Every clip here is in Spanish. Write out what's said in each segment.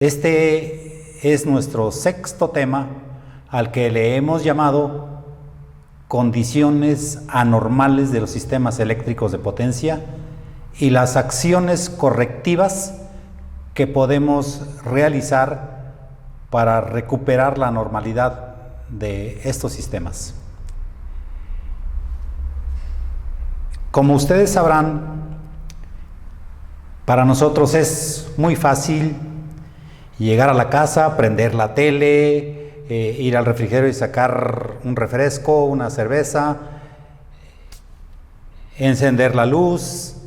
Este es nuestro sexto tema, al que le hemos llamado condiciones anormales de los sistemas eléctricos de potencia y las acciones correctivas que podemos realizar para recuperar la normalidad de estos sistemas. Como ustedes sabrán, para nosotros es muy fácil llegar a la casa, prender la tele, ir al refrigerio y sacar un refresco, una cerveza, encender la luz,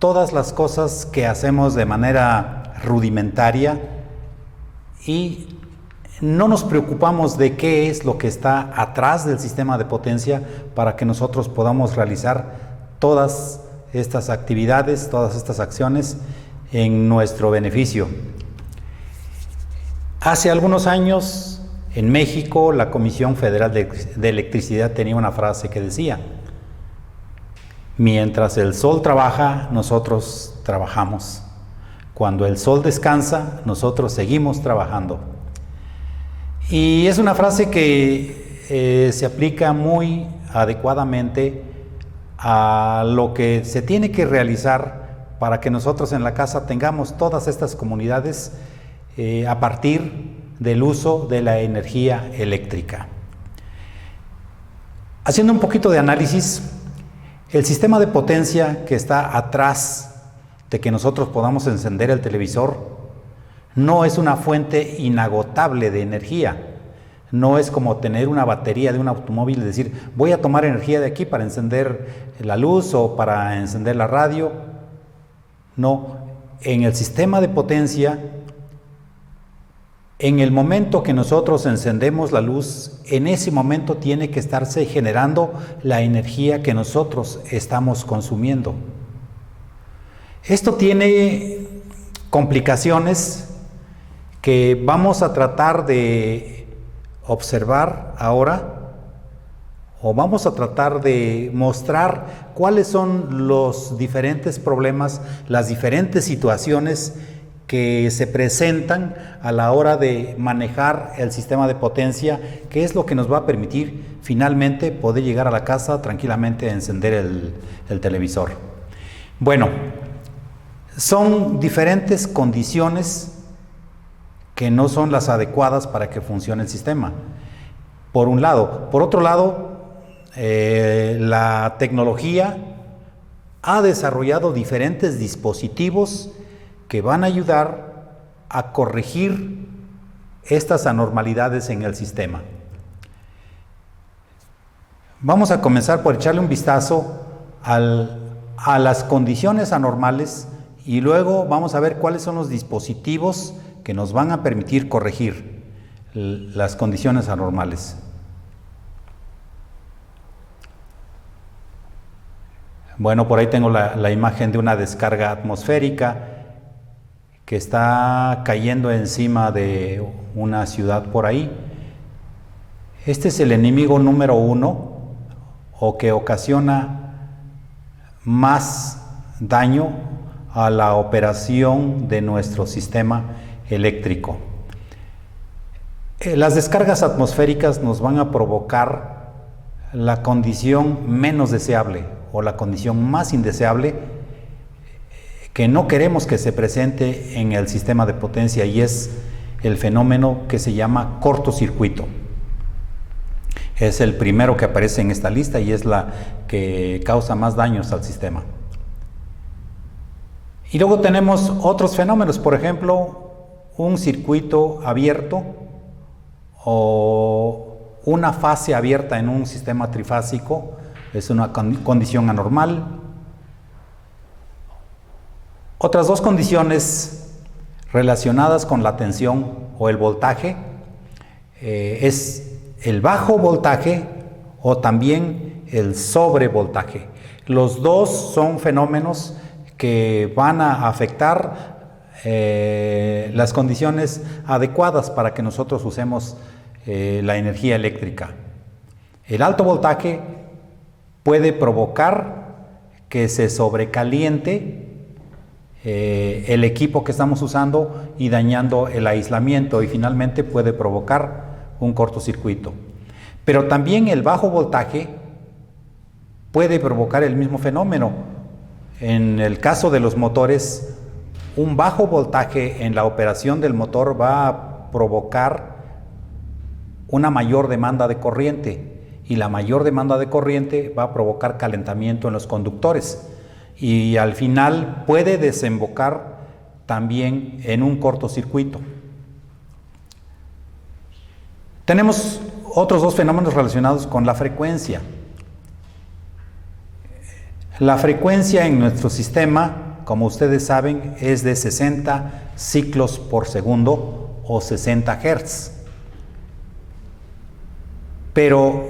todas las cosas que hacemos de manera rudimentaria y no nos preocupamos de qué es lo que está atrás del sistema de potencia para que nosotros podamos realizar todas estas actividades, todas estas acciones en nuestro beneficio. Hace algunos años, en México, la Comisión Federal de Electricidad tenía una frase que decía: mientras el sol trabaja, nosotros trabajamos. Cuando el sol descansa, nosotros seguimos trabajando. Y es una frase que se aplica muy adecuadamente a lo que se tiene que realizar para que nosotros en la casa tengamos todas estas comunidades a partir del uso de la energía eléctrica. Haciendo un poquito de análisis, el sistema de potencia que está atrás de que nosotros podamos encender el televisor no es una fuente inagotable de energía. No es como tener una batería de un automóvil y decir, voy a tomar energía de aquí para encender la luz o para encender la radio. No, en el sistema de potencia, en el momento que nosotros encendemos la luz, en ese momento tiene que estarse generando la energía que nosotros estamos consumiendo. Esto tiene complicaciones que vamos a tratar de observar ahora, o vamos a tratar de mostrar cuáles son los diferentes problemas, las diferentes situaciones que se presentan a la hora de manejar el sistema de potencia, que es lo que nos va a permitir finalmente poder llegar a la casa tranquilamente a encender el televisor. Bueno, son diferentes condiciones que no son las adecuadas para que funcione el sistema, por un lado. Por otro lado, la tecnología ha desarrollado diferentes dispositivos que van a ayudar a corregir estas anormalidades en el sistema. Vamos a comenzar por echarle un vistazo a las condiciones anormales y luego vamos a ver cuáles son los dispositivos que nos van a permitir corregir las condiciones anormales. Bueno, por ahí tengo la imagen de una descarga atmosférica que está cayendo encima de una ciudad por ahí. Este es el enemigo número uno, o que ocasiona más daño a la operación de nuestro sistema eléctrico. Las descargas atmosféricas nos van a provocar la condición menos deseable o la condición más indeseable que no queremos que se presente en el sistema de potencia, y es el fenómeno que se llama cortocircuito. Es el primero que aparece en esta lista y es la que causa más daños al sistema. Y luego tenemos otros fenómenos, por ejemplo, un circuito abierto o una fase abierta en un sistema trifásico, es una condición anormal. Otras dos condiciones relacionadas con la tensión o el voltaje es el bajo voltaje o también el sobrevoltaje. Los dos son fenómenos que van a afectar las condiciones adecuadas para que nosotros usemos la energía eléctrica. El alto voltaje puede provocar que se sobrecaliente el equipo que estamos usando y dañando el aislamiento, y finalmente puede provocar un cortocircuito. Pero también el bajo voltaje puede provocar el mismo fenómeno. En el caso de los motores, un bajo voltaje en la operación del motor va a provocar una mayor demanda de corriente, y la mayor demanda de corriente va a provocar calentamiento en los conductores, y al final puede desembocar también en un cortocircuito. Tenemos otros dos fenómenos relacionados con la frecuencia. La frecuencia en nuestro sistema, como ustedes saben, es de 60 ciclos por segundo o 60 Hz. Pero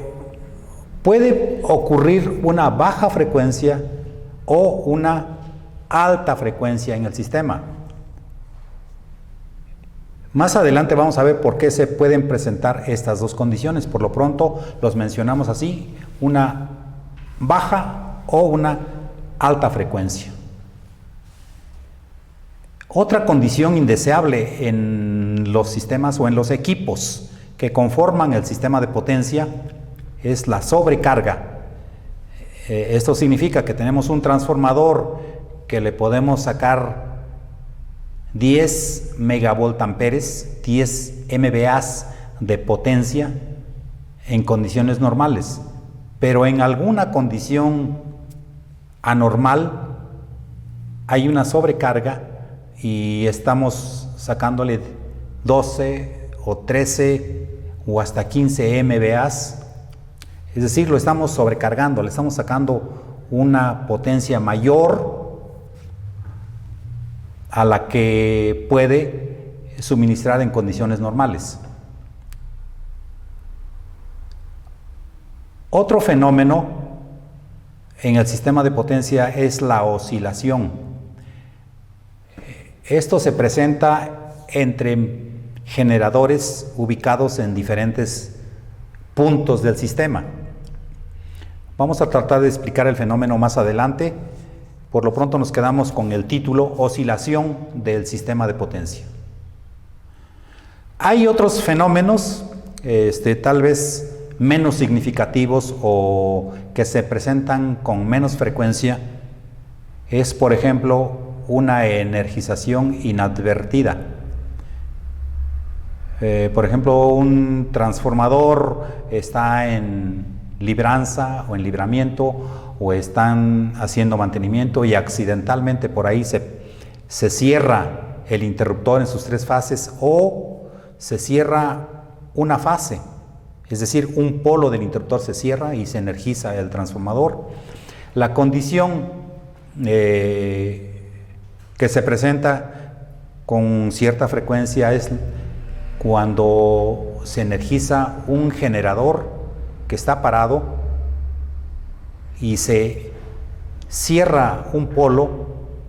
puede ocurrir una baja frecuencia o una alta frecuencia en el sistema. Más adelante vamos a ver por qué se pueden presentar estas dos condiciones. Por lo pronto los mencionamos así: una baja o una alta frecuencia. Otra condición indeseable en los sistemas o en los equipos que conforman el sistema de potencia es la sobrecarga. Esto significa que tenemos un transformador que le podemos sacar 10 megavoltamperes, 10 MVAs de potencia en condiciones normales, pero en alguna condición anormal hay una sobrecarga y estamos sacándole 12 o 13 o hasta 15 MVAs, es decir, lo estamos sobrecargando, le estamos sacando una potencia mayor a la que puede suministrar en condiciones normales. Otro fenómeno en el sistema de potencia es la oscilación. Esto se presenta entre generadores ubicados en diferentes puntos del sistema. Vamos a tratar de explicar el fenómeno más adelante. Por lo pronto nos quedamos con el título: oscilación del sistema de potencia. Hay otros fenómenos, tal vez menos significativos o que se presentan con menos frecuencia. Es, por ejemplo, una energización inadvertida. Por ejemplo, un transformador está en libranza o en libramiento, o están haciendo mantenimiento y accidentalmente por ahí se cierra el interruptor en sus 3 fases, o se cierra una fase, es decir, un polo del interruptor se cierra y se energiza el transformador. La condición que se presenta con cierta frecuencia es cuando se energiza un generador que está parado y se cierra un polo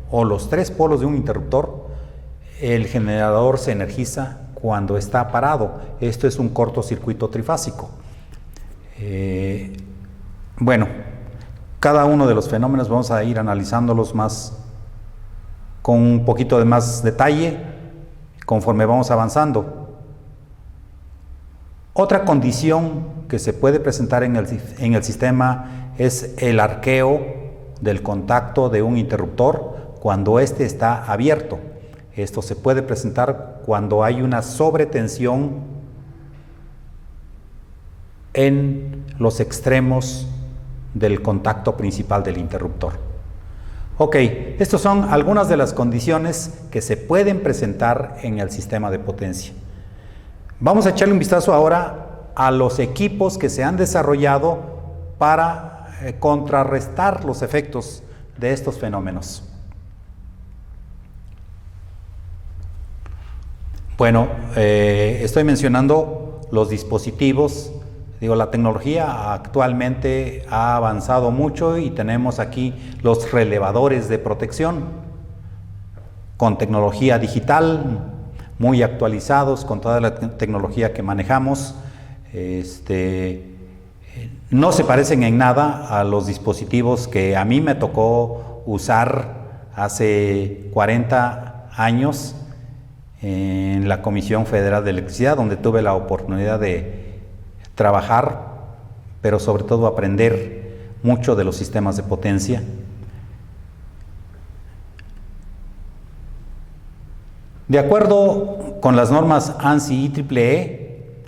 o los 3 polos de un interruptor. El generador se energiza cuando está parado. Esto es un cortocircuito trifásico. Bueno, cada uno de los fenómenos vamos a ir analizándolos más con un poquito de más detalle conforme vamos avanzando. Otra condición que se puede presentar en el sistema es el arqueo del contacto de un interruptor cuando éste está abierto. Esto se puede presentar cuando hay una sobretensión en los extremos del contacto principal del interruptor. Ok, estas son algunas de las condiciones que se pueden presentar en el sistema de potencia. Vamos a echarle un vistazo ahora a los equipos que se han desarrollado para contrarrestar los efectos de estos fenómenos. Bueno, estoy mencionando los dispositivos. La tecnología actualmente ha avanzado mucho y tenemos aquí los relevadores de protección con tecnología digital, muy actualizados con toda la tecnología que manejamos. No se parecen en nada a los dispositivos que a mí me tocó usar hace 40 años en la Comisión Federal de Electricidad, donde tuve la oportunidad de trabajar, pero sobre todo aprender mucho de los sistemas de potencia. De acuerdo con las normas ANSI y IEEE,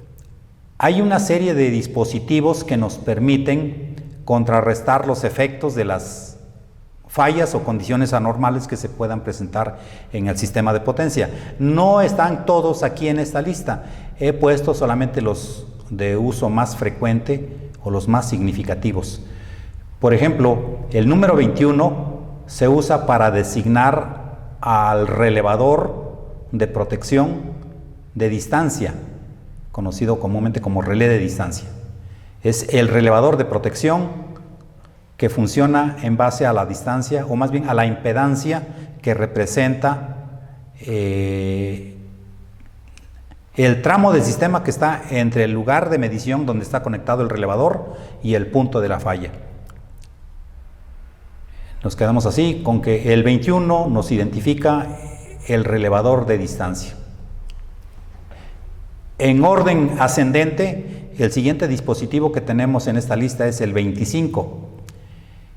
hay una serie de dispositivos que nos permiten contrarrestar los efectos de las fallas o condiciones anormales que se puedan presentar en el sistema de potencia. No están todos aquí en esta lista. He puesto solamente los de uso más frecuente o los más significativos. Por ejemplo, el número 21 se usa para designar al relevador de protección de distancia, conocido comúnmente como relé de distancia. Es el relevador de protección que funciona en base a la distancia, o más bien a la impedancia que representa el tramo del sistema que está entre el lugar de medición donde está conectado el relevador y el punto de la falla. Nos quedamos así con que el 21 nos identifica el relevador de distancia. En orden ascendente, el siguiente dispositivo que tenemos en esta lista es el 25.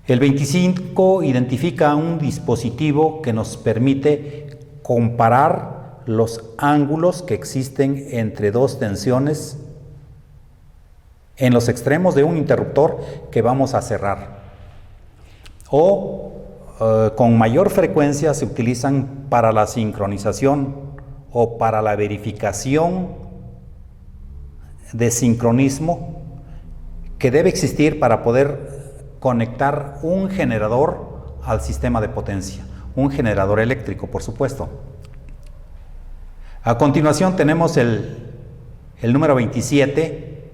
El 25 identifica un dispositivo que nos permite comparar los ángulos que existen entre dos tensiones en los extremos de un interruptor que vamos a cerrar. O con mayor frecuencia se utilizan para la sincronización o para la verificación de sincronismo que debe existir para poder conectar un generador al sistema de potencia, un generador eléctrico, por supuesto. A continuación tenemos el número 27.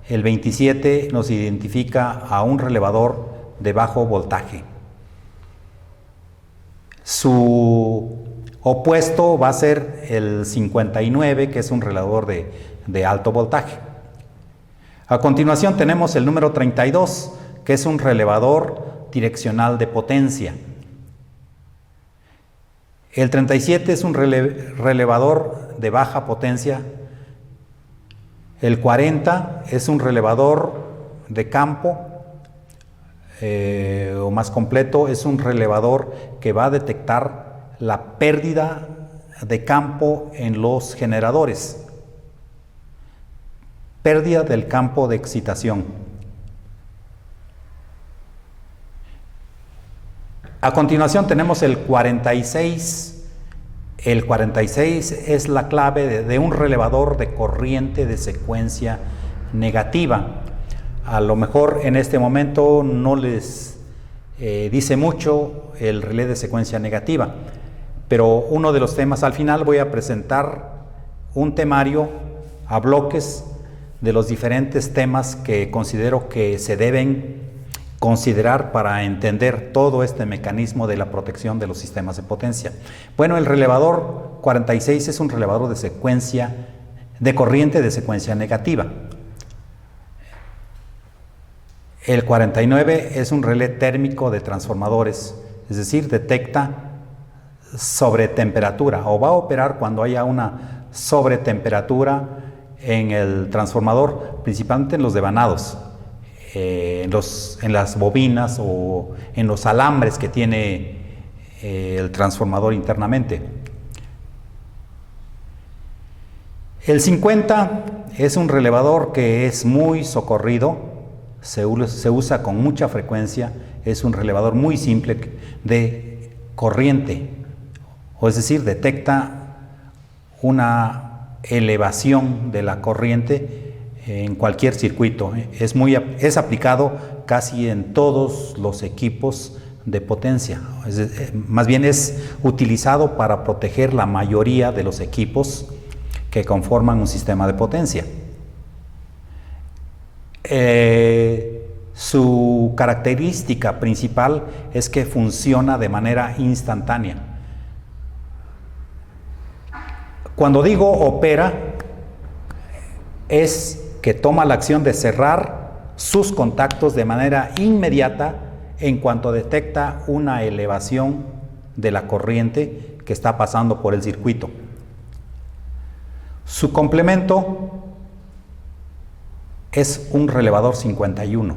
El 27 nos identifica a un relevador de bajo voltaje. Su opuesto va a ser el 59, que es un relevador de alto voltaje. A continuación tenemos el número 32, que es un relevador direccional de potencia. El 37 es un relevador de baja potencia. El 40 es un relevador de campo, o más completo, es un relevador que va a detectar la pérdida de campo en los generadores, pérdida del campo de excitación. A continuación tenemos el 46. El 46 es la clave de un relevador de corriente de secuencia negativa. A lo mejor en este momento no les dice mucho el relé de secuencia negativa, pero uno de los temas, al final voy a presentar un temario a bloques de los diferentes temas que considero que se deben considerar para entender todo este mecanismo de la protección de los sistemas de potencia. Bueno, el relevador 46 es un relevador de corriente de secuencia negativa. El 49 es un relé térmico de transformadores, es decir, detecta sobretemperatura o va a operar cuando haya una sobretemperatura en el transformador, principalmente en los devanados, en las bobinas o en los alambres que tiene el transformador internamente. El 50 es un relevador que es muy socorrido, se usa con mucha frecuencia, es un relevador muy simple de corriente, o es decir, detecta una elevación de la corriente en cualquier circuito. Es aplicado casi en todos los equipos de potencia, más bien es utilizado para proteger la mayoría de los equipos que conforman un sistema de potencia. Su característica principal es que funciona de manera instantánea. Cuando digo opera, es que toma la acción de cerrar sus contactos de manera inmediata en cuanto detecta una elevación de la corriente que está pasando por el circuito. Su complemento es un relevador 51.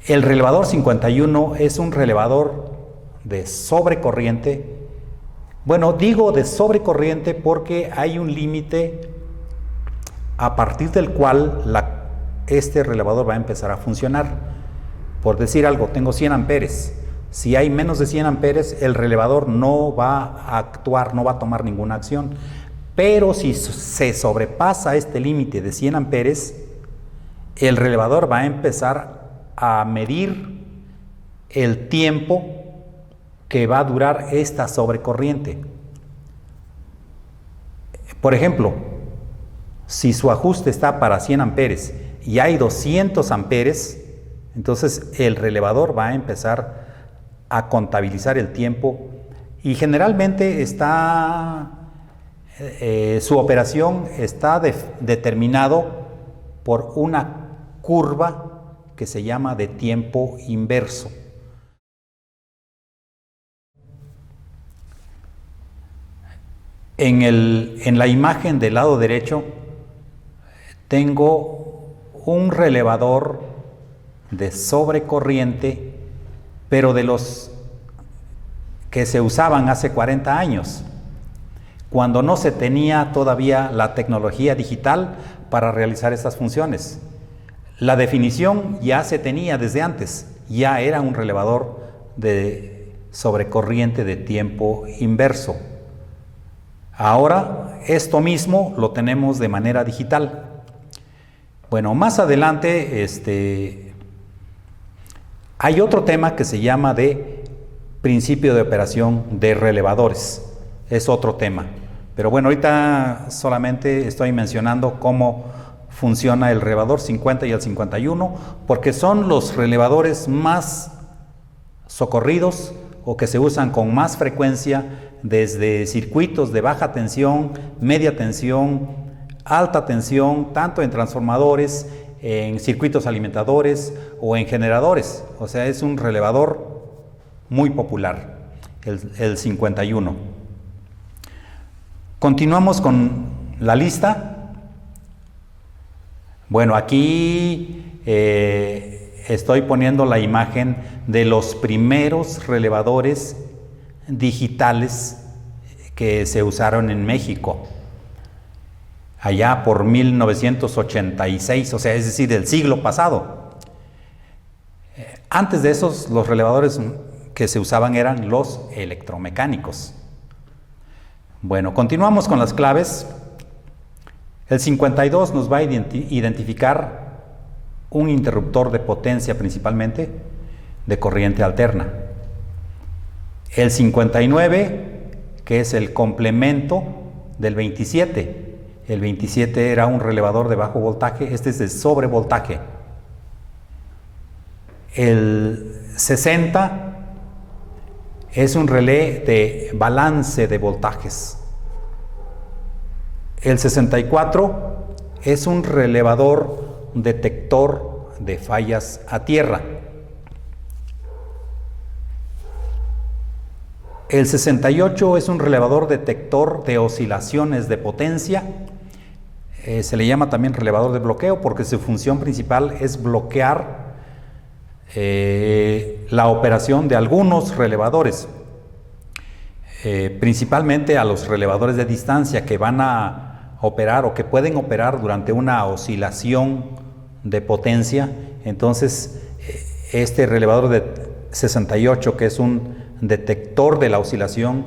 El relevador 51 es un relevador de sobrecorriente. Bueno, digo de sobrecorriente porque hay un límite a partir del cual este relevador va a empezar a funcionar. Por decir algo, tengo 100 amperes. Si hay menos de 100 amperes, el relevador no va a actuar, no va a tomar ninguna acción. Pero si se sobrepasa este límite de 100 amperes, el relevador va a empezar a medir el tiempo que va a durar esta sobrecorriente. Por ejemplo, si su ajuste está para 100 amperes y hay 200 amperes, entonces el relevador va a empezar a contabilizar el tiempo y generalmente su operación está determinado por una curva que se llama de tiempo inverso. En la imagen del lado derecho tengo un relevador de sobrecorriente, pero de los que se usaban hace 40 años, cuando no se tenía todavía la tecnología digital para realizar estas funciones. La definición ya se tenía desde antes, ya era un relevador de sobrecorriente de tiempo inverso. Ahora esto mismo lo tenemos de manera digital. Bueno, más adelante hay otro tema que se llama de principio de operación de relevadores. Es otro tema. Pero bueno, ahorita solamente estoy mencionando cómo funciona el relevador 50 y el 51, porque son los relevadores más socorridos o que se usan con más frecuencia desde circuitos de baja tensión, media tensión, alta tensión, tanto en transformadores, en circuitos alimentadores o en generadores. O sea, es un relevador muy popular, el 51. Continuamos con la lista. Bueno, aquí estoy poniendo la imagen de los primeros relevadores digitales que se usaron en México, allá por 1986, o sea, es decir, del siglo pasado. Antes de esos, los relevadores que se usaban eran los electromecánicos. Bueno, continuamos con las claves. El 52 nos va a identificar un interruptor de potencia principalmente de corriente alterna. El 59, que es el complemento del 27. El 27 era un relevador de bajo voltaje, este es de sobrevoltaje. El 60 es un relé de balance de voltajes. El 64 es un relevador detector de fallas a tierra. El 68 es un relevador detector de oscilaciones de potencia. Se le llama también relevador de bloqueo porque su función principal es bloquear la operación de algunos relevadores, principalmente a los relevadores de distancia que van a operar o que pueden operar durante una oscilación de potencia. Entonces, este relevador de 68, que es un detector de la oscilación,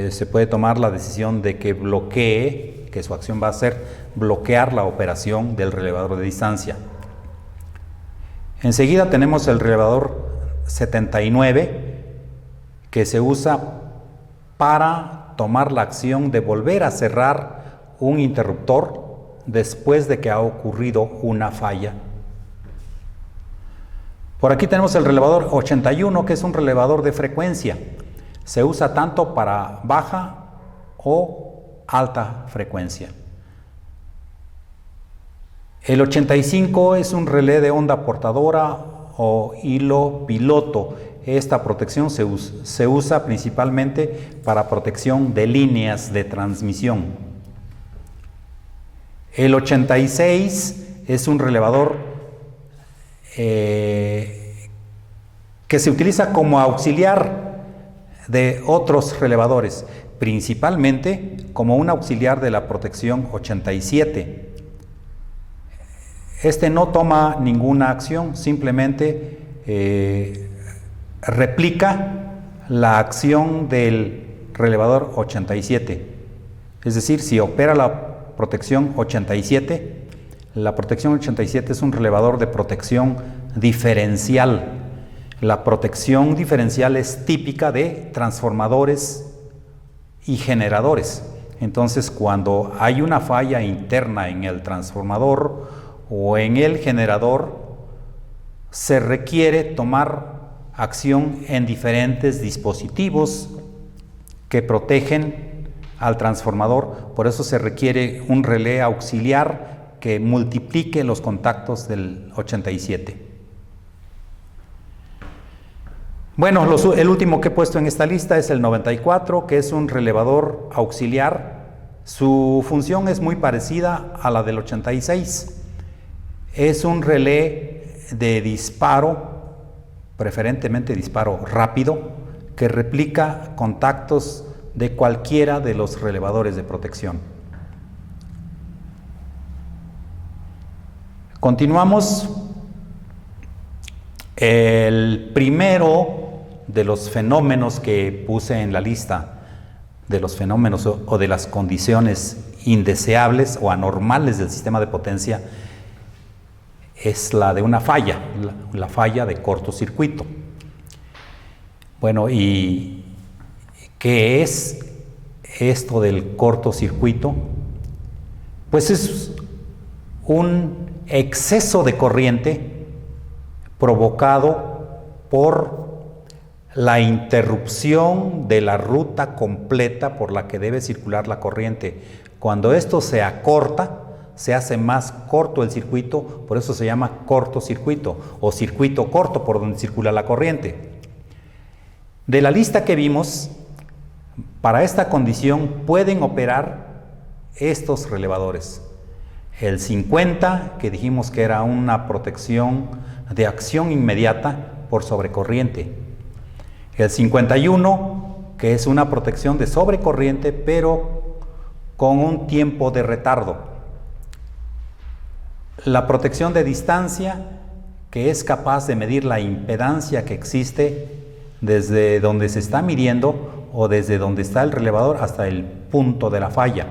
se puede tomar la decisión de que bloquee, que su acción va a ser bloquear la operación del relevador de distancia. Enseguida tenemos el relevador 79, que se usa para tomar la acción de volver a cerrar un interruptor después de que ha ocurrido una falla. Por aquí tenemos el relevador 81, que es un relevador de frecuencia. Se usa tanto para baja o alta frecuencia. El 85 es un relé de onda portadora o hilo piloto. esta protección se usa principalmente para protección de líneas de transmisión. El 86 es un relevador que se utiliza como auxiliar de otros relevadores, principalmente como un auxiliar de la protección 87. Este no toma ninguna acción, simplemente replica la acción del relevador 87. Es decir, si opera la protección 87, la protección 87 es un relevador de protección diferencial. La protección diferencial es típica de transformadores y generadores. Entonces, cuando hay una falla interna en el transformador o en el generador, se requiere tomar acción en diferentes dispositivos que protegen al transformador. Por eso se requiere un relé auxiliar que multiplique los contactos del 87. Bueno, el último que he puesto en esta lista es el 94, que es un relevador auxiliar. Su función es muy parecida a la del 86. Es un relé de disparo, preferentemente disparo rápido, que replica contactos de cualquiera de los relevadores de protección. Continuamos. El primero de los fenómenos que puse en la lista, de los fenómenos o de las condiciones indeseables o anormales del sistema de potencia, es la de una falla, la falla de cortocircuito. Bueno, ¿y qué es esto del cortocircuito? Pues es un exceso de corriente provocado por la interrupción de la ruta completa por la que debe circular la corriente. Cuando esto se acorta, se hace más corto el circuito, por eso se llama cortocircuito o circuito corto por donde circula la corriente. De la lista que vimos, para esta condición pueden operar estos relevadores. El 50, que dijimos que era una protección de acción inmediata por sobrecorriente. El 51, que es una protección de sobrecorriente, pero con un tiempo de retardo. La protección de distancia, que es capaz de medir la impedancia que existe desde donde se está midiendo o desde donde está el relevador hasta el punto de la falla.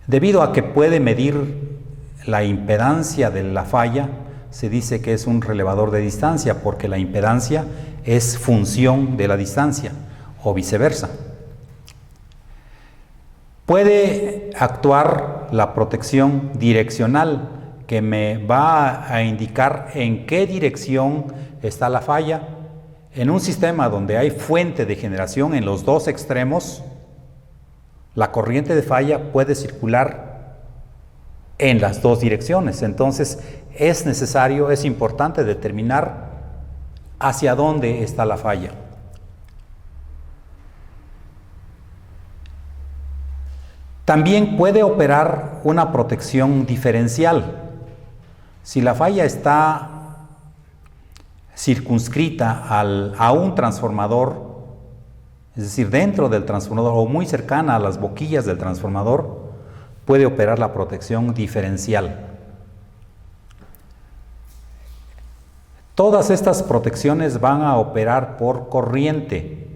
Debido a que puede medir la impedancia de la falla, se dice que es un relevador de distancia, porque la impedancia es función de la distancia o viceversa. Puede actuar la protección direccional, que me va a indicar en qué dirección está la falla. En un sistema donde hay fuente de generación en los dos extremos, la corriente de falla puede circular en las dos direcciones. Entonces es necesario, es importante determinar hacia dónde está la falla. También puede operar una protección diferencial. Si la falla está circunscrita a un transformador, es decir, dentro del transformador o muy cercana a las boquillas del transformador, puede operar la protección diferencial. Todas estas protecciones van a operar por corriente.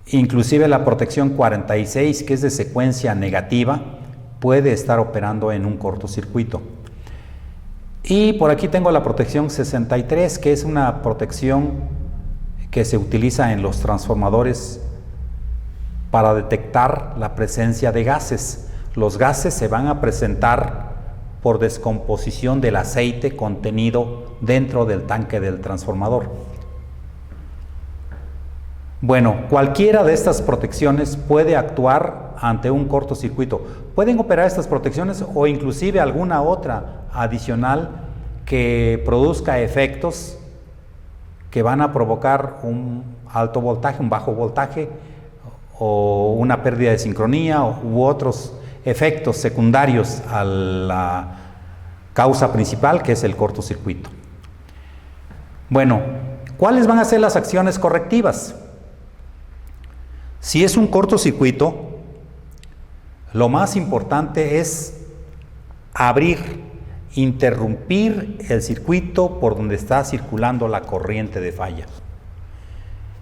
Inclusive la protección 46, que es de secuencia negativa, puede estar operando en un cortocircuito. Y por aquí tengo la protección 63, que es una protección que se utiliza en los transformadores para detectar la presencia de gases. Los gases se van a presentar por descomposición del aceite contenido dentro del tanque del transformador. Bueno, cualquiera de estas protecciones puede actuar ante un cortocircuito. Pueden operar estas protecciones o inclusive alguna otra adicional que produzca efectos que van a provocar un alto voltaje, un bajo voltaje, o una pérdida de sincronía u otros efectos secundarios a la causa principal, que es el cortocircuito. Bueno, ¿cuáles van a ser las acciones correctivas? Si es un cortocircuito, lo más importante es abrir, interrumpir el circuito por donde está circulando la corriente de falla.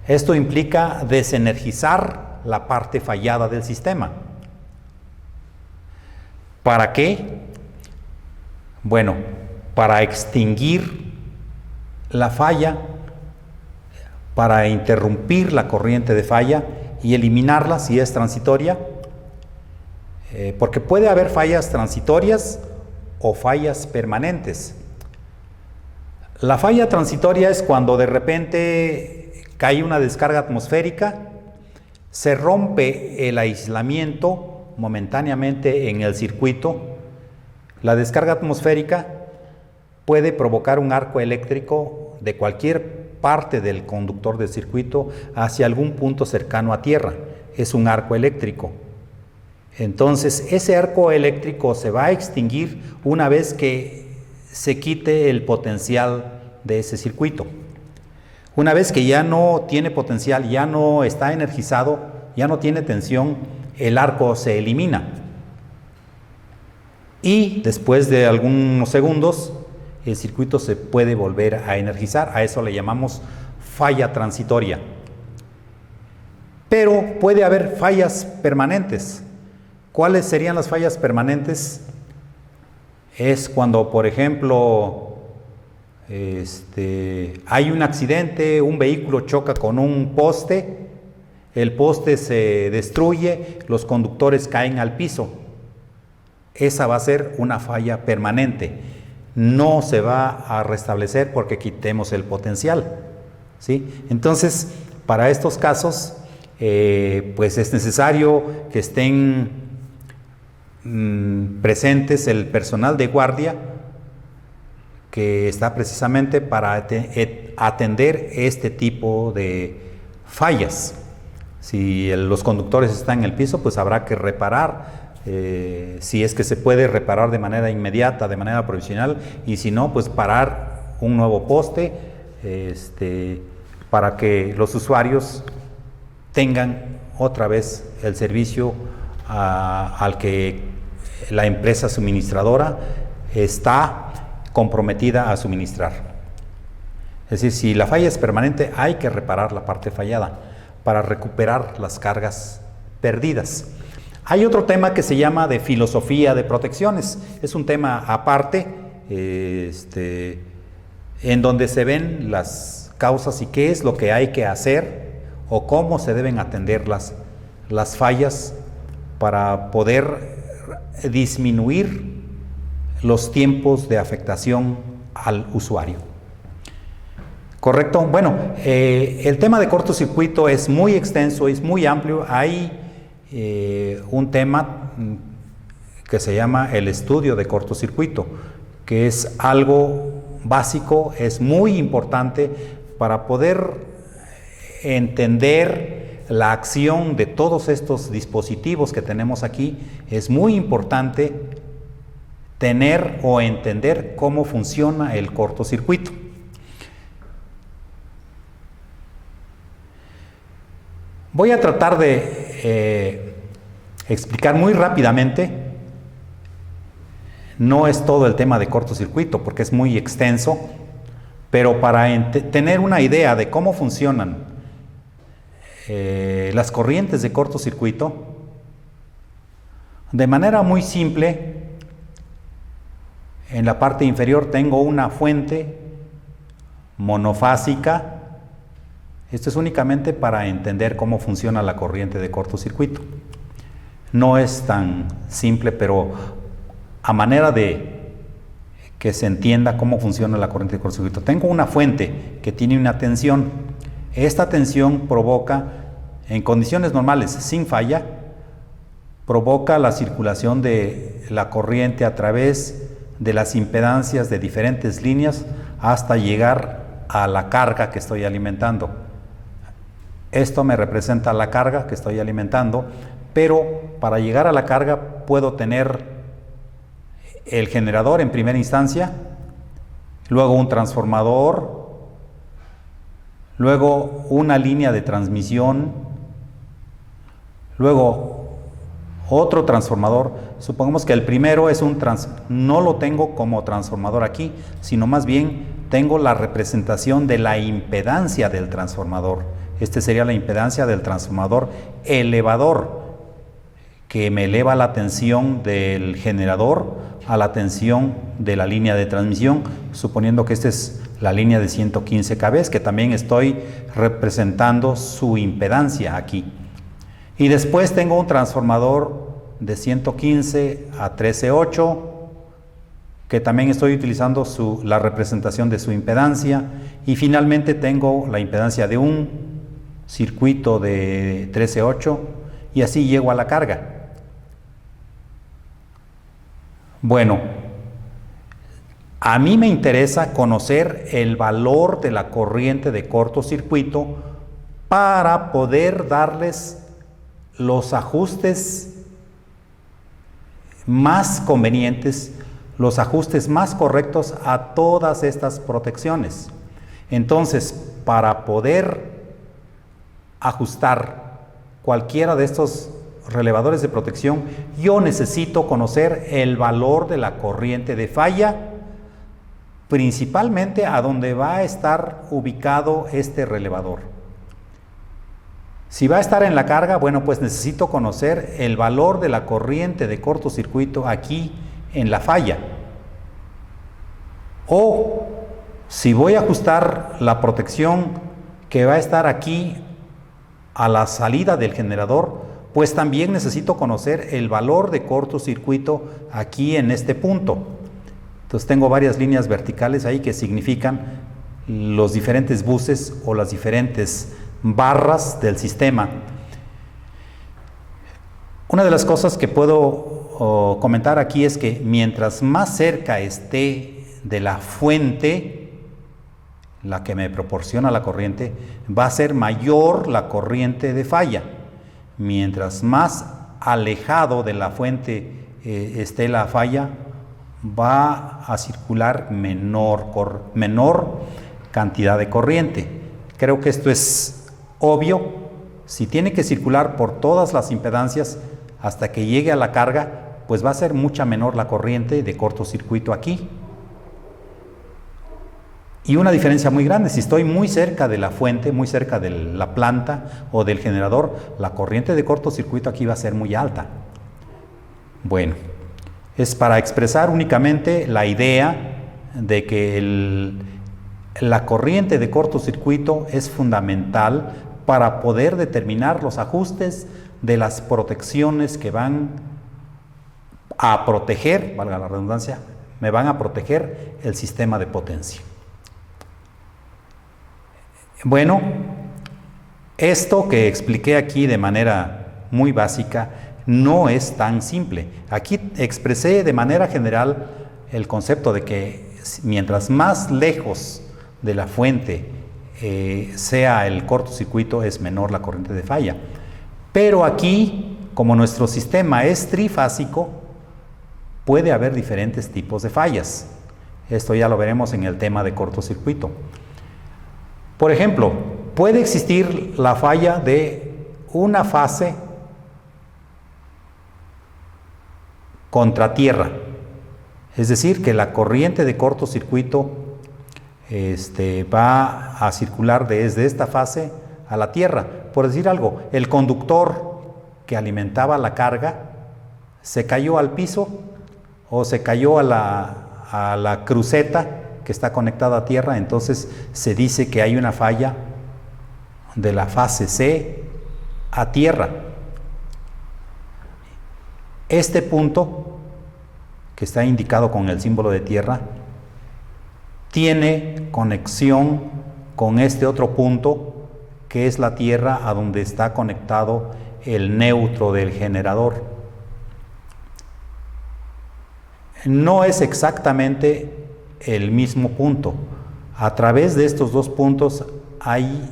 Esto implica desenergizar la parte fallada del sistema. ¿Para qué? Bueno, para extinguir la falla, para interrumpir la corriente de falla y eliminarla si es transitoria, porque puede haber fallas transitorias o fallas permanentes. La falla transitoria es cuando de repente cae una descarga atmosférica, se rompe el aislamiento momentáneamente en el circuito. La descarga atmosférica puede provocar un arco eléctrico de cualquier parte del conductor del circuito hacia algún punto cercano a tierra. Es un arco eléctrico. Entonces, ese arco eléctrico se va a extinguir una vez que se quite el potencial de ese circuito. Una vez que ya no tiene potencial, ya no está energizado, ya no tiene tensión, el arco se elimina. Y después de algunos segundos, el circuito se puede volver a energizar. A eso le llamamos falla transitoria. Pero puede haber fallas permanentes. ¿Cuáles serían las fallas permanentes? Es cuando, por ejemplo, hay un accidente, un vehículo choca con un poste, el poste se destruye, los conductores caen al piso. Esa va a ser una falla permanente. No se va a restablecer porque quitemos el potencial, ¿sí? Entonces, para estos casos, pues es necesario que estén presentes el personal de guardia que está precisamente para atender este tipo de fallas. Si los conductores están en el piso, pues habrá que reparar, si es que se puede reparar de manera inmediata, de manera provisional, y si no, pues parar un nuevo poste para que los usuarios tengan otra vez el servicio al que la empresa suministradora está comprometida a suministrar. Es decir, si la falla es permanente, hay que reparar la parte fallada para recuperar las cargas perdidas. Hay otro tema que se llama de filosofía de protecciones. Es un tema aparte, en donde se ven las causas y qué es lo que hay que hacer o cómo se deben atender las fallas para poder disminuir los tiempos de afectación al usuario. ¿Correcto? Bueno, el tema de cortocircuito es muy extenso, es muy amplio. Hay un tema que se llama el estudio de cortocircuito, que es algo básico, es muy importante para poder entender la acción de todos estos dispositivos que tenemos aquí. Es muy importante tener o entender cómo funciona el cortocircuito. Voy a tratar de explicar muy rápidamente. No es todo el tema de cortocircuito porque es muy extenso, pero para tener una idea de cómo funcionan las corrientes de cortocircuito, de manera muy simple, en la parte inferior tengo una fuente monofásica. Esto es únicamente para entender cómo funciona la corriente de cortocircuito. No es tan simple, pero a manera de que se entienda cómo funciona la corriente de cortocircuito. Tengo una fuente que tiene una tensión. Esta tensión provoca, en condiciones normales, sin falla, provoca la circulación de la corriente a través de las impedancias de diferentes líneas hasta llegar a la carga que estoy alimentando. Esto me representa la carga que estoy alimentando, pero para llegar a la carga puedo tener el generador en primera instancia, luego un transformador, luego una línea de transmisión, luego otro transformador. Supongamos que el primero es no lo tengo como transformador aquí, sino más bien tengo la representación de la impedancia del transformador. Este sería la impedancia del transformador elevador, que me eleva la tensión del generador a la tensión de la línea de transmisión, suponiendo que esta es la línea de 115 kV, que también estoy representando su impedancia aquí. Y después tengo un transformador de 115 a 13.8, que también estoy utilizando la representación de su impedancia. Y finalmente tengo la impedancia de un circuito de 13.8 y así llego a la carga. Bueno, a mí me interesa conocer el valor de la corriente de cortocircuito para poder darles los ajustes más convenientes, los ajustes más correctos a todas estas protecciones. Entonces, para poder ajustar cualquiera de estos relevadores de protección, yo necesito conocer el valor de la corriente de falla, principalmente a donde va a estar ubicado este relevador. Si va a estar en la carga, bueno, pues necesito conocer el valor de la corriente de cortocircuito aquí en la falla. O si voy a ajustar la protección que va a estar aquí a la salida del generador, pues también necesito conocer el valor de cortocircuito aquí en este punto. Entonces tengo varias líneas verticales ahí que significan los diferentes buses o las diferentes barras del sistema. Una de las cosas que puedo comentar aquí es que mientras más cerca esté de la fuente, la que me proporciona la corriente, va a ser mayor la corriente de falla. Mientras más alejado de la fuente esté la falla, va a circular menor cantidad de corriente. Creo que esto es obvio. Si tiene que circular por todas las impedancias hasta que llegue a la carga, pues va a ser mucha menor la corriente de cortocircuito aquí. Y una diferencia muy grande, si estoy muy cerca de la fuente, muy cerca de la planta o del generador, la corriente de cortocircuito aquí va a ser muy alta. Bueno, es para expresar únicamente la idea de que la corriente de cortocircuito es fundamental para poder determinar los ajustes de las protecciones que van a proteger, valga la redundancia, me van a proteger el sistema de potencia. Bueno, esto que expliqué aquí de manera muy básica no es tan simple. Aquí expresé de manera general el concepto de que mientras más lejos de la fuente sea el cortocircuito, es menor la corriente de falla. Pero aquí, como nuestro sistema es trifásico, puede haber diferentes tipos de fallas. Esto ya lo veremos en el tema de cortocircuito. Por ejemplo, puede existir la falla de una fase contra tierra, es decir, que la corriente de cortocircuito va a circular desde esta fase a la tierra. Por decir algo, el conductor que alimentaba la carga se cayó al piso o se cayó a la cruceta que está conectada a tierra, entonces se dice que hay una falla de la fase C a tierra. Este punto, que está indicado con el símbolo de tierra, tiene conexión con este otro punto, que es la tierra a donde está conectado el neutro del generador. no es exactamente el mismo punto. A través de estos dos puntos hay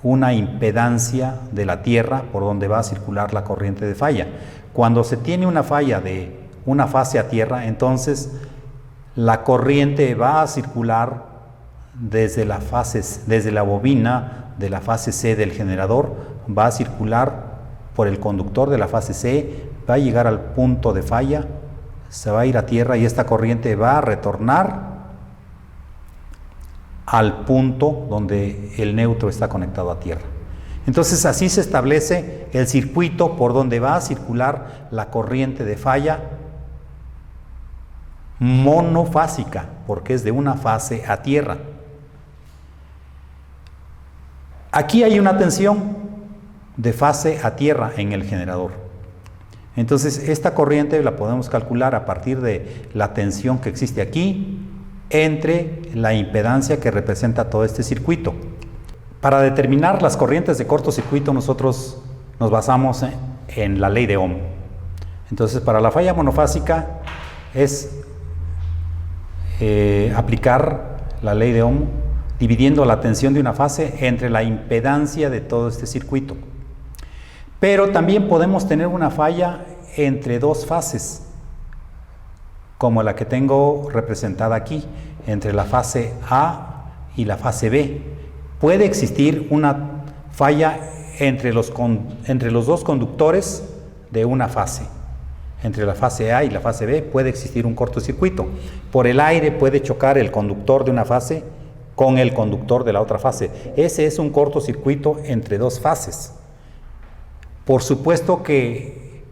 una impedancia de la tierra por donde va a circular la corriente de falla. Cuando se tiene una falla de una fase a tierra, entonces la corriente va a circular desde la bobina de la fase C del generador, va a circular por el conductor de la fase C, va a llegar al punto de falla, se va a ir a tierra y esta corriente va a retornar al punto donde el neutro está conectado a tierra. Entonces así se establece el circuito por donde va a circular la corriente de falla monofásica, porque es de una fase a tierra. Aquí hay una tensión de fase a tierra en el generador. Entonces esta corriente la podemos calcular a partir de la tensión que existe aquí entre la impedancia que representa todo este circuito. Para determinar las corrientes de cortocircuito nosotros nos basamos en la ley de Ohm. Entonces para la falla monofásica es aplicar la ley de Ohm dividiendo la tensión de una fase entre la impedancia de todo este circuito. Pero también podemos tener una falla entre dos fases, como la que tengo representada aquí, entre la fase A y la fase B. Puede existir una falla entre los dos conductores de una fase. Entre la fase A y la fase B puede existir un cortocircuito. Por el aire puede chocar el conductor de una fase con el conductor de la otra fase. Ese es un cortocircuito entre dos fases. Por supuesto que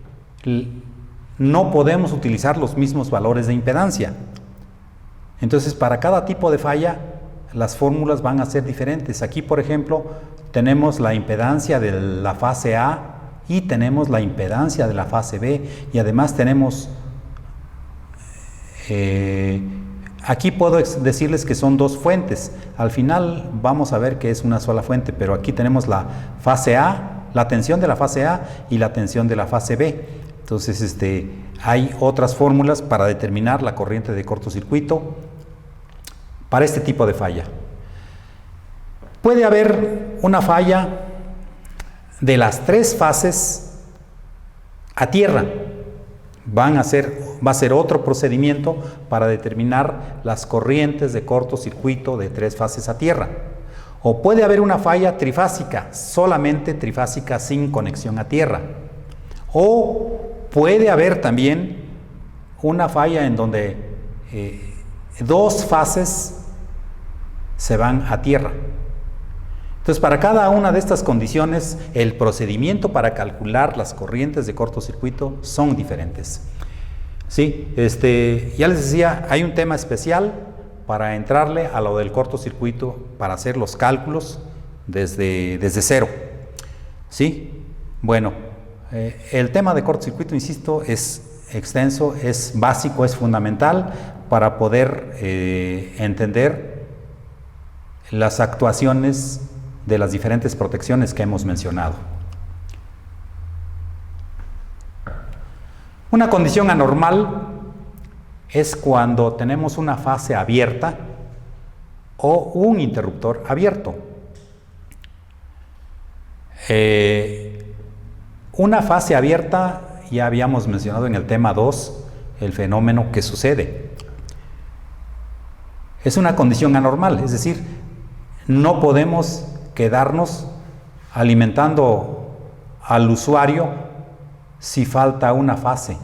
no podemos utilizar los mismos valores de impedancia. Entonces, para cada tipo de falla, las fórmulas van a ser diferentes. Aquí, por ejemplo, tenemos la impedancia de la fase A y tenemos la impedancia de la fase B, y además tenemos, aquí puedo decirles que son dos fuentes. Al final vamos a ver que es una sola fuente, pero aquí tenemos la fase A, la tensión de la fase A y la tensión de la fase B. Entonces hay otras fórmulas para determinar la corriente de cortocircuito para este tipo de falla. Puede haber una falla de las tres fases a tierra. Va a ser otro procedimiento para determinar las corrientes de cortocircuito de tres fases a tierra. O puede haber una falla trifásica, solamente trifásica sin conexión a tierra. O puede haber también una falla en donde dos fases se van a tierra. Entonces, para cada una de estas condiciones, el procedimiento para calcular las corrientes de cortocircuito son diferentes. Sí, ya les decía, hay un tema especial para entrarle a lo del cortocircuito, para hacer los cálculos desde cero. ¿Sí? Bueno, el tema de cortocircuito, insisto, es extenso, es básico, es fundamental para poder entender las actuaciones de las diferentes protecciones que hemos mencionado. Una condición anormal es cuando tenemos una fase abierta o un interruptor abierto. Una fase abierta, ya habíamos mencionado en el tema 2 el fenómeno que sucede. Es una condición anormal, es decir, no podemos quedarnos alimentando al usuario si falta una fase.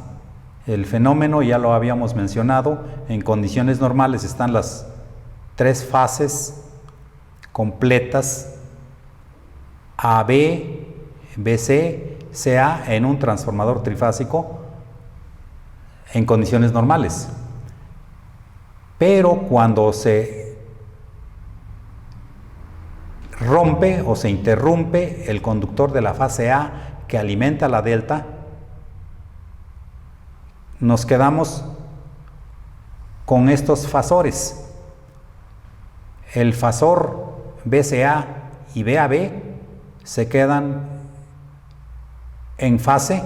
El fenómeno ya lo habíamos mencionado, en condiciones normales están las tres fases completas AB, BC, CA en un transformador trifásico en condiciones normales. Pero cuando se rompe o se interrumpe el conductor de la fase A que alimenta la delta, nos quedamos con estos fasores. El fasor BCA y BAB se quedan en fase,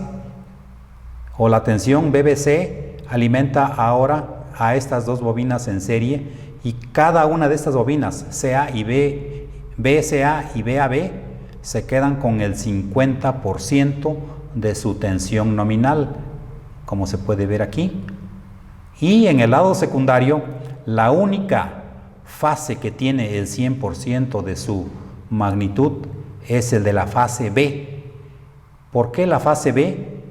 o la tensión BBC alimenta ahora a estas dos bobinas en serie, y cada una de estas bobinas, CA y BCA y BAB, se quedan con el 50% de su tensión nominal, como se puede ver aquí. Y en el lado secundario, la única fase que tiene el 100% de su magnitud es el de la fase B. ¿Por qué la fase B?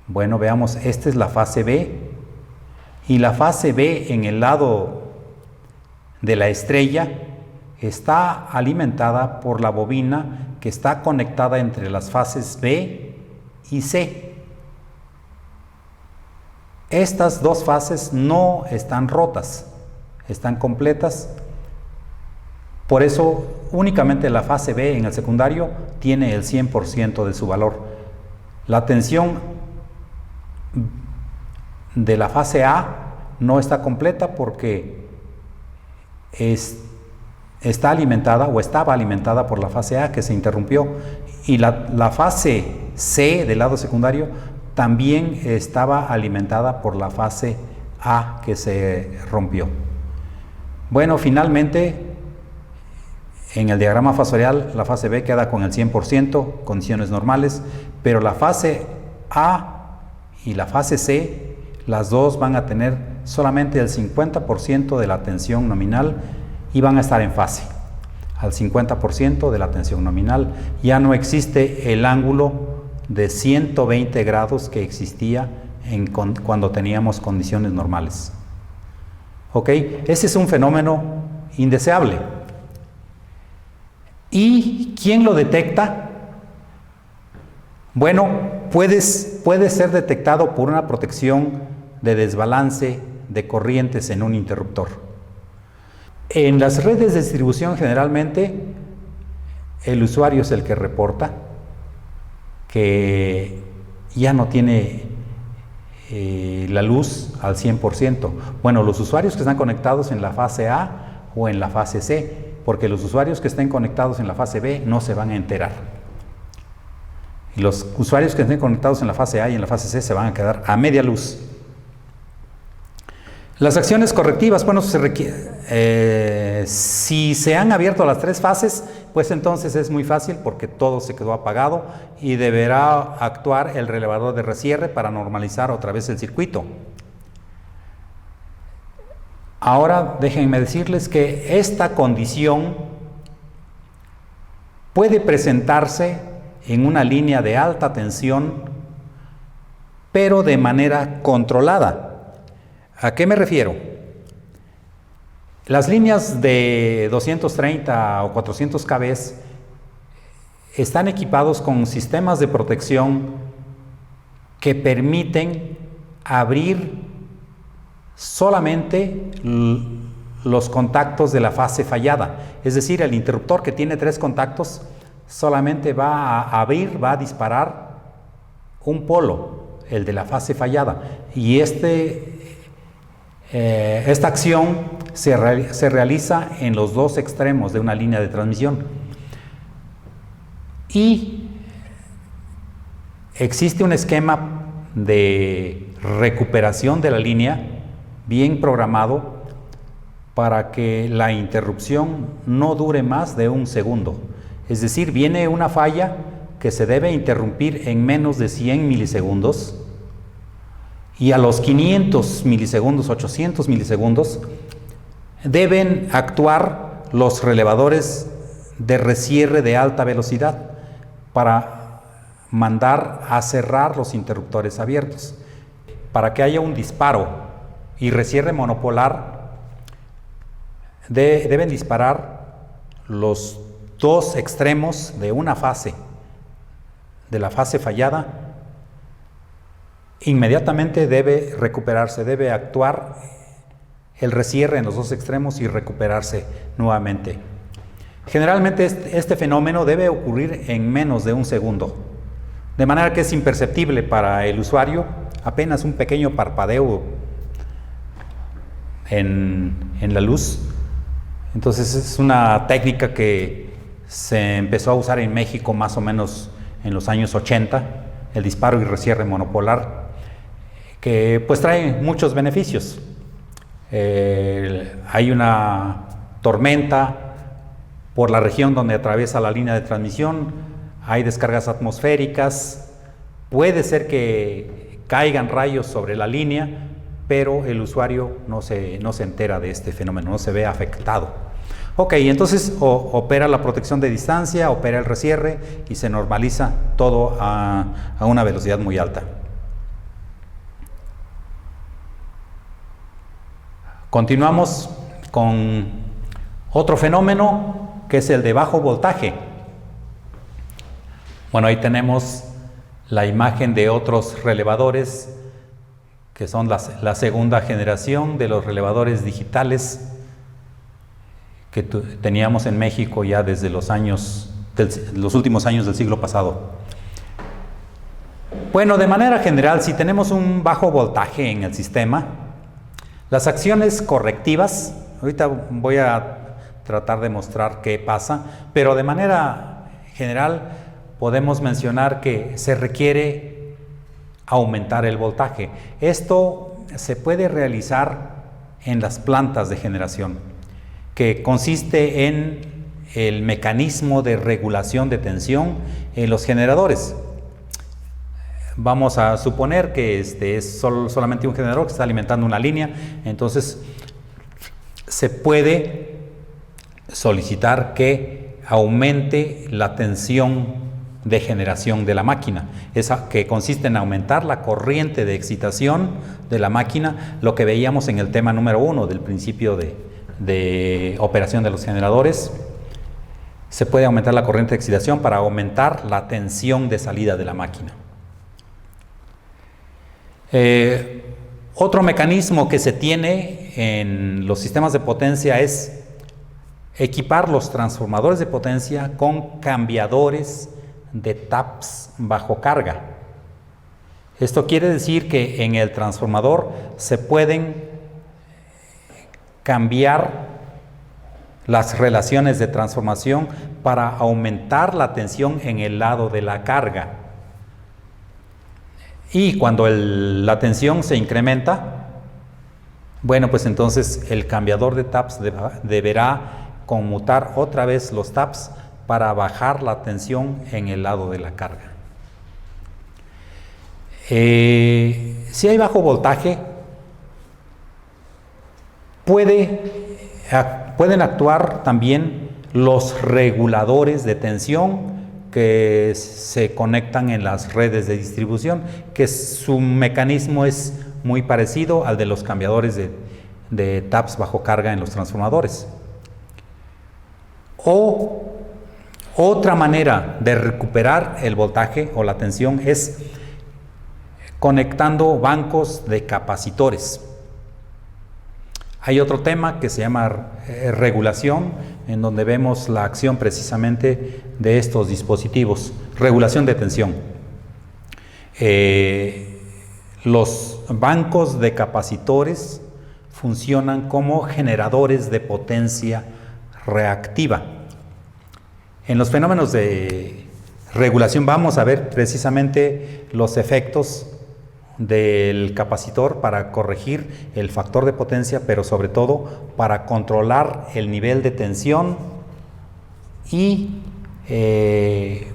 Bueno, veamos, esta es la fase B, y la fase B en el lado de la estrella está alimentada por la bobina que está conectada entre las fases B y C. Estas dos fases no están rotas, están completas. Por eso únicamente la fase B en el secundario tiene el 100% de su valor. La tensión de la fase A no está completa porque está alimentada o estaba alimentada por la fase A que se interrumpió, y la fase C del lado secundario también estaba alimentada por la fase A que se rompió. Bueno, finalmente en el diagrama fasorial la fase B queda con el 100%, condiciones normales, pero la fase A y la fase C, las dos van a tener solamente el 50% de la tensión nominal y van a estar en fase. Al 50% de la tensión nominal ya no existe el ángulo de 120 grados que existía cuando teníamos condiciones normales. ¿Ok? Ese es un fenómeno indeseable. ¿Y quién lo detecta? Bueno, puede ser detectado por una protección de desbalance de corrientes en un interruptor. En las redes de distribución generalmente el usuario es el que reporta que ya no tiene la luz al 100%. Bueno, los usuarios que están conectados en la fase A o en la fase C, porque los usuarios que estén conectados en la fase B no se van a enterar. Y los usuarios que estén conectados en la fase A y en la fase C se van a quedar a media luz. Las acciones correctivas, bueno, si se han abierto las tres fases, pues entonces es muy fácil porque todo se quedó apagado y deberá actuar el relevador de recierre para normalizar otra vez el circuito. Ahora déjenme decirles que esta condición puede presentarse en una línea de alta tensión, pero de manera controlada. ¿A qué me refiero? Las líneas de 230 o 400 kV están equipados con sistemas de protección que permiten abrir solamente los contactos de la fase fallada. Es decir, el interruptor que tiene 3 contactos solamente va a abrir, va a disparar un polo, el de la fase fallada. Y esta acción se realiza en los dos extremos de una línea de transmisión. Y existe un esquema de recuperación de la línea bien programado para que la interrupción no dure más de un segundo. Es decir, viene una falla que se debe interrumpir en menos de 100 milisegundos, y a los 500 milisegundos, 800 milisegundos, deben actuar los relevadores de recierre de alta velocidad para mandar a cerrar los interruptores abiertos. Para que haya un disparo y recierre monopolar, deben disparar los dos extremos de una fase, de la fase fallada. Inmediatamente debe recuperarse, debe actuar el recierre en los dos extremos y recuperarse nuevamente. Generalmente este fenómeno debe ocurrir en menos de un segundo, de manera que es imperceptible para el usuario, apenas un pequeño parpadeo en la luz. Entonces es una técnica que se empezó a usar en México más o menos en los años 80, el disparo y recierre monopolar, que pues trae muchos beneficios. Hay una tormenta por la región donde atraviesa la línea de transmisión, hay descargas atmosféricas, puede ser que caigan rayos sobre la línea, pero el usuario no se entera de este fenómeno, no se ve afectado. Ok, entonces opera la protección de distancia, opera el rescierre y se normaliza todo a una velocidad muy alta. Continuamos con otro fenómeno que es el de bajo voltaje. Bueno, ahí tenemos la imagen de otros relevadores que son la segunda generación de los relevadores digitales que teníamos en México ya desde los últimos años del siglo pasado. Bueno, de manera general, si tenemos un bajo voltaje en el sistema, las acciones correctivas, ahorita voy a tratar de mostrar qué pasa, pero de manera general podemos mencionar que se requiere aumentar el voltaje. Esto se puede realizar en las plantas de generación, que consiste en el mecanismo de regulación de tensión en los generadores. Vamos a suponer que es solamente un generador que está alimentando una línea, entonces se puede solicitar que aumente la tensión de generación de la máquina, esa que consiste en aumentar la corriente de excitación de la máquina, lo que veíamos en el tema número 1 del principio de operación de los generadores. Se puede aumentar la corriente de excitación para aumentar la tensión de salida de la máquina. Otro mecanismo que se tiene en los sistemas de potencia es equipar los transformadores de potencia con cambiadores de taps bajo carga. Esto quiere decir que en el transformador se pueden cambiar las relaciones de transformación para aumentar la tensión en el lado de la carga. Y cuando la tensión se incrementa, bueno, pues entonces el cambiador de taps deberá conmutar otra vez los taps para bajar la tensión en el lado de la carga. Si hay bajo voltaje, pueden actuar también los reguladores de tensión que se conectan en las redes de distribución, que su mecanismo es muy parecido al de los cambiadores de taps bajo carga en los transformadores. O otra manera de recuperar el voltaje o la tensión es conectando bancos de capacitores. Hay otro tema que se llama regulación, en donde vemos la acción precisamente de estos dispositivos. Regulación de tensión. Los bancos de capacitores funcionan como generadores de potencia reactiva. En los fenómenos de regulación vamos a ver precisamente los efectos del capacitor para corregir el factor de potencia, pero sobre todo para controlar el nivel de tensión y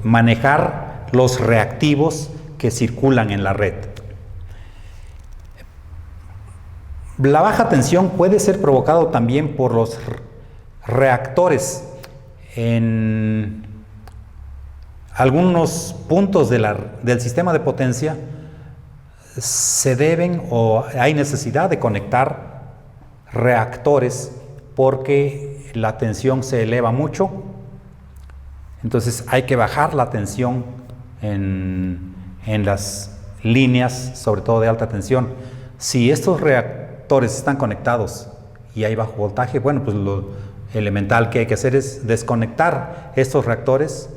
manejar los reactivos que circulan en la red. La baja tensión puede ser provocado también por los reactores. En algunos puntos del sistema de potencia se deben o hay necesidad de conectar reactores porque la tensión se eleva mucho, entonces hay que bajar la tensión en las líneas, sobre todo de alta tensión. Si estos reactores están conectados y hay bajo voltaje, bueno, pues lo elemental que hay que hacer es desconectar estos reactores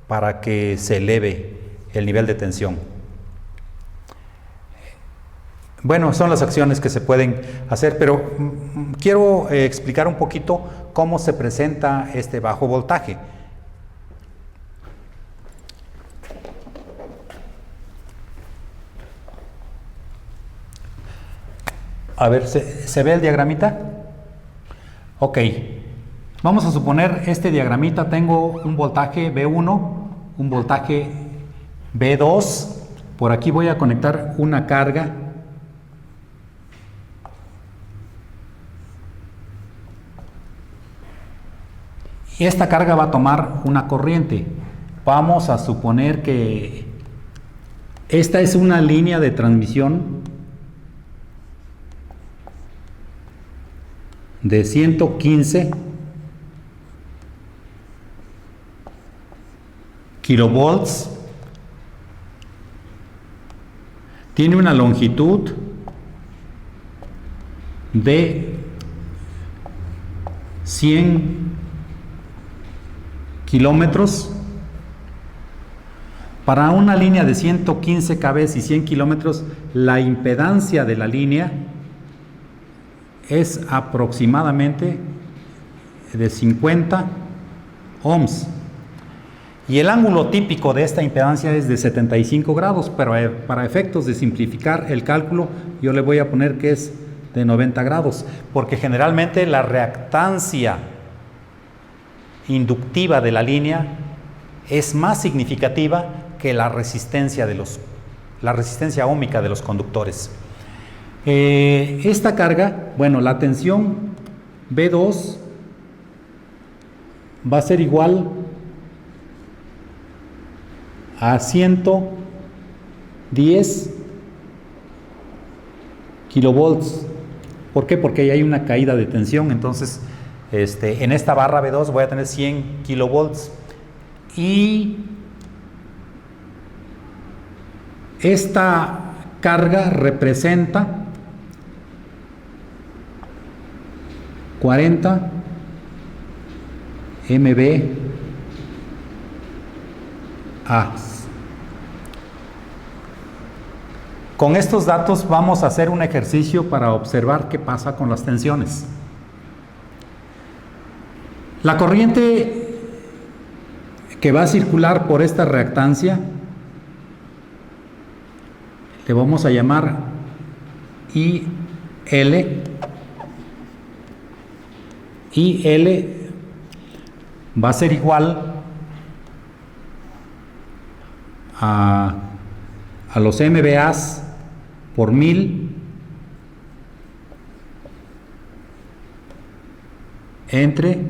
para que se eleve el nivel de tensión. Bueno, son las acciones que se pueden hacer, pero quiero explicar un poquito cómo se presenta este bajo voltaje. A ver, ¿se ve el diagramita? Ok. Vamos a suponer este diagramita, tengo un voltaje V1, un voltaje V2. Por aquí voy a conectar una carga. Y esta carga va a tomar una corriente. Vamos a suponer que esta es una línea de transmisión de 115 kilovolts. Tiene una longitud de 100 kilómetros. Para una línea de 115 kV y 100 kilómetros, la impedancia de la línea es aproximadamente de 50 ohms. Y el ángulo típico de esta impedancia es de 75 grados, pero para efectos de simplificar el cálculo, yo le voy a poner que es de 90 grados, porque generalmente la reactancia inductiva de la línea es más significativa que la resistencia óhmica de los conductores. Esta carga, bueno, la tensión V2 va a ser igual a 110 kilovolts. ¿Por qué? Porque ahí hay una caída de tensión. Entonces, en esta barra V2 voy a tener 100 kilovolts. Y esta carga representa 40 MVA. Con estos datos vamos a hacer un ejercicio para observar qué pasa con las tensiones. La corriente que va a circular por esta reactancia le vamos a llamar IL. IL va a ser igual a los MVAs por 1000 entre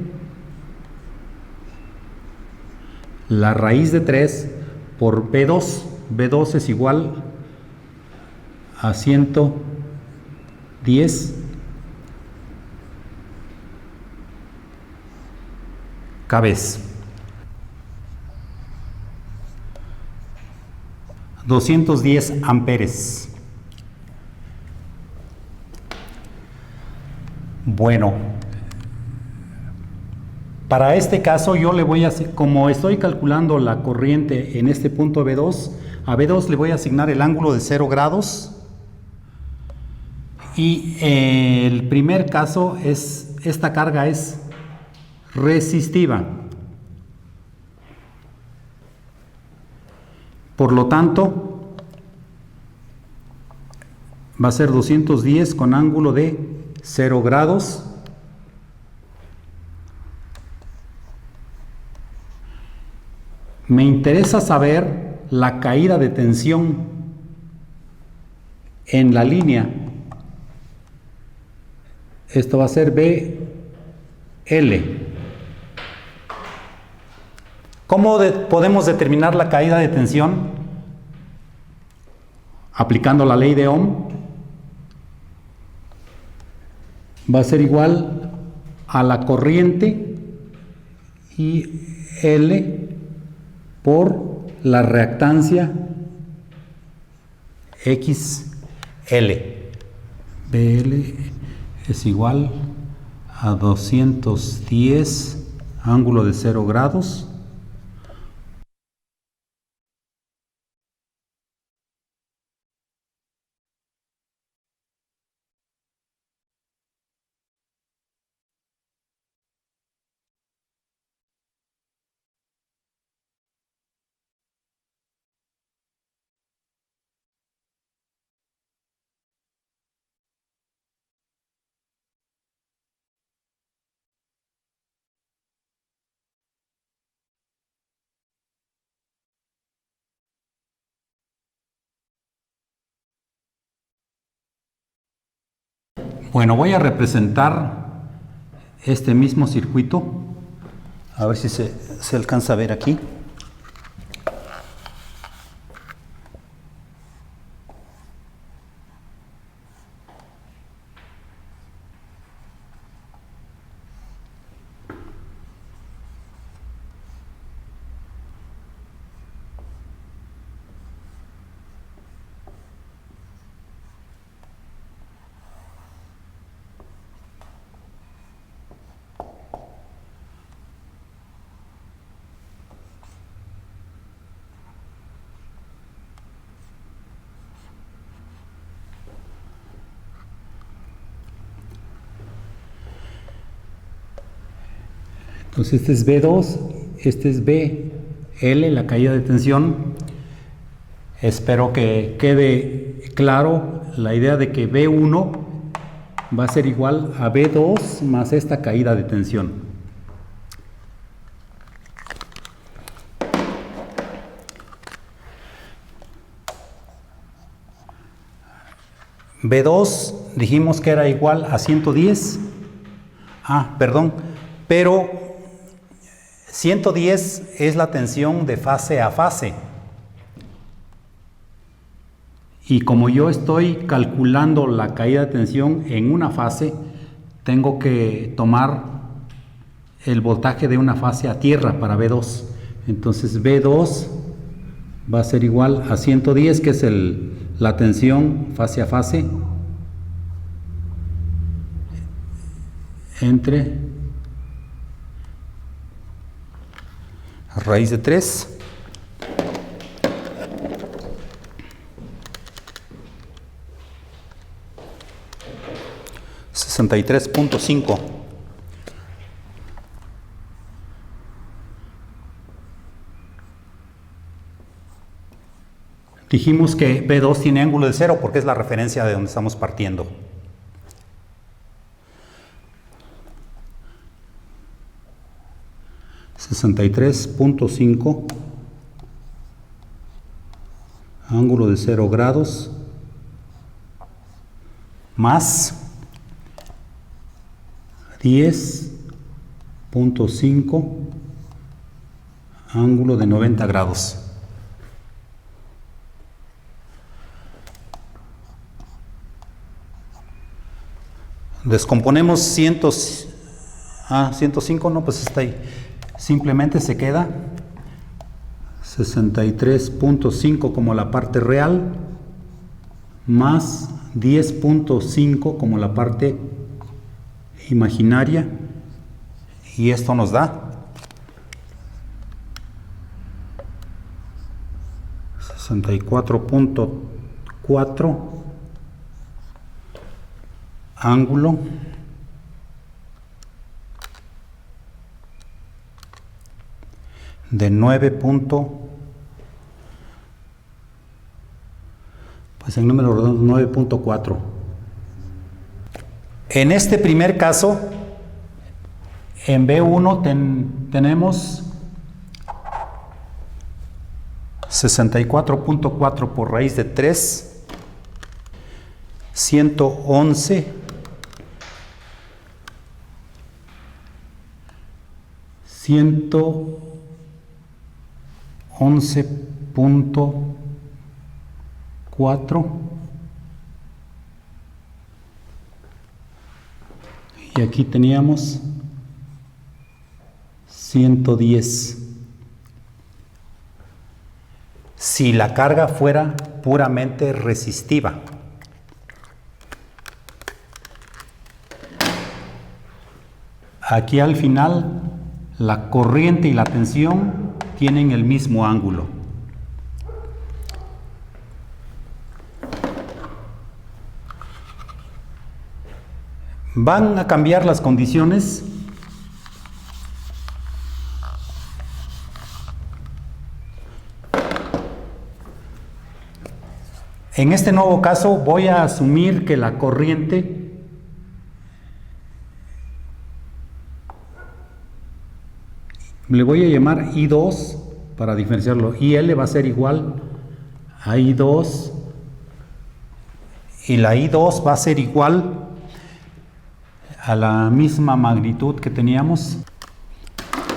la raíz de 3 por B2. B2 es igual a 110 kVs. 210 amperes. Bueno, para este caso yo le voy a hacer, como estoy calculando la corriente en este punto B2, a B2 le voy a asignar el ángulo de 0 grados. Y el primer caso es, esta carga es resistiva. Por lo tanto, va a ser 210 con ángulo de 0 grados. Me interesa saber la caída de tensión en la línea. Esto va a ser BL. ¿Cómo podemos determinar la caída de tensión? Aplicando la ley de Ohm. Va a ser igual a la corriente IL por la reactancia XL. BL es igual a 210 ángulo de 0 grados Bueno, voy a representar este mismo circuito. A ver si se alcanza a ver aquí. Entonces este es B2, este es BL, la caída de tensión. Espero que quede claro la idea de que B1 va a ser igual a B2 más esta caída de tensión. B2 dijimos que era igual a 110. Pero 110 es la tensión de fase a fase. Y como yo estoy calculando la caída de tensión en una fase, tengo que tomar el voltaje de una fase a tierra para B2. Entonces B2 va a ser igual a 110, que es la tensión fase a fase, entre raíz de 3 63.5. Dijimos que B2 tiene ángulo de 0 porque es la referencia de donde estamos partiendo. (63.5) ángulo de 0 grados más 10.5 ángulo de 90 grados. Descomponemos 105, no, pues está ahí. Simplemente se queda 63.5 como la parte real, más 10.5 como la parte imaginaria, y esto nos da 64.4 ángulo de 9. Pues el número redondo 9.4. En este primer caso, en B1 tenemos 64.4 por raíz de 3, 111, 111.4, y aquí teníamos 110. Si la carga fuera puramente resistiva. Aquí al final la corriente y la tensión tienen el mismo ángulo. Van a cambiar las condiciones. En este nuevo caso voy a asumir que la corriente le voy a llamar I2 para diferenciarlo. IL va a ser igual a I2, y la I2 va a ser igual, a la misma magnitud que teníamos,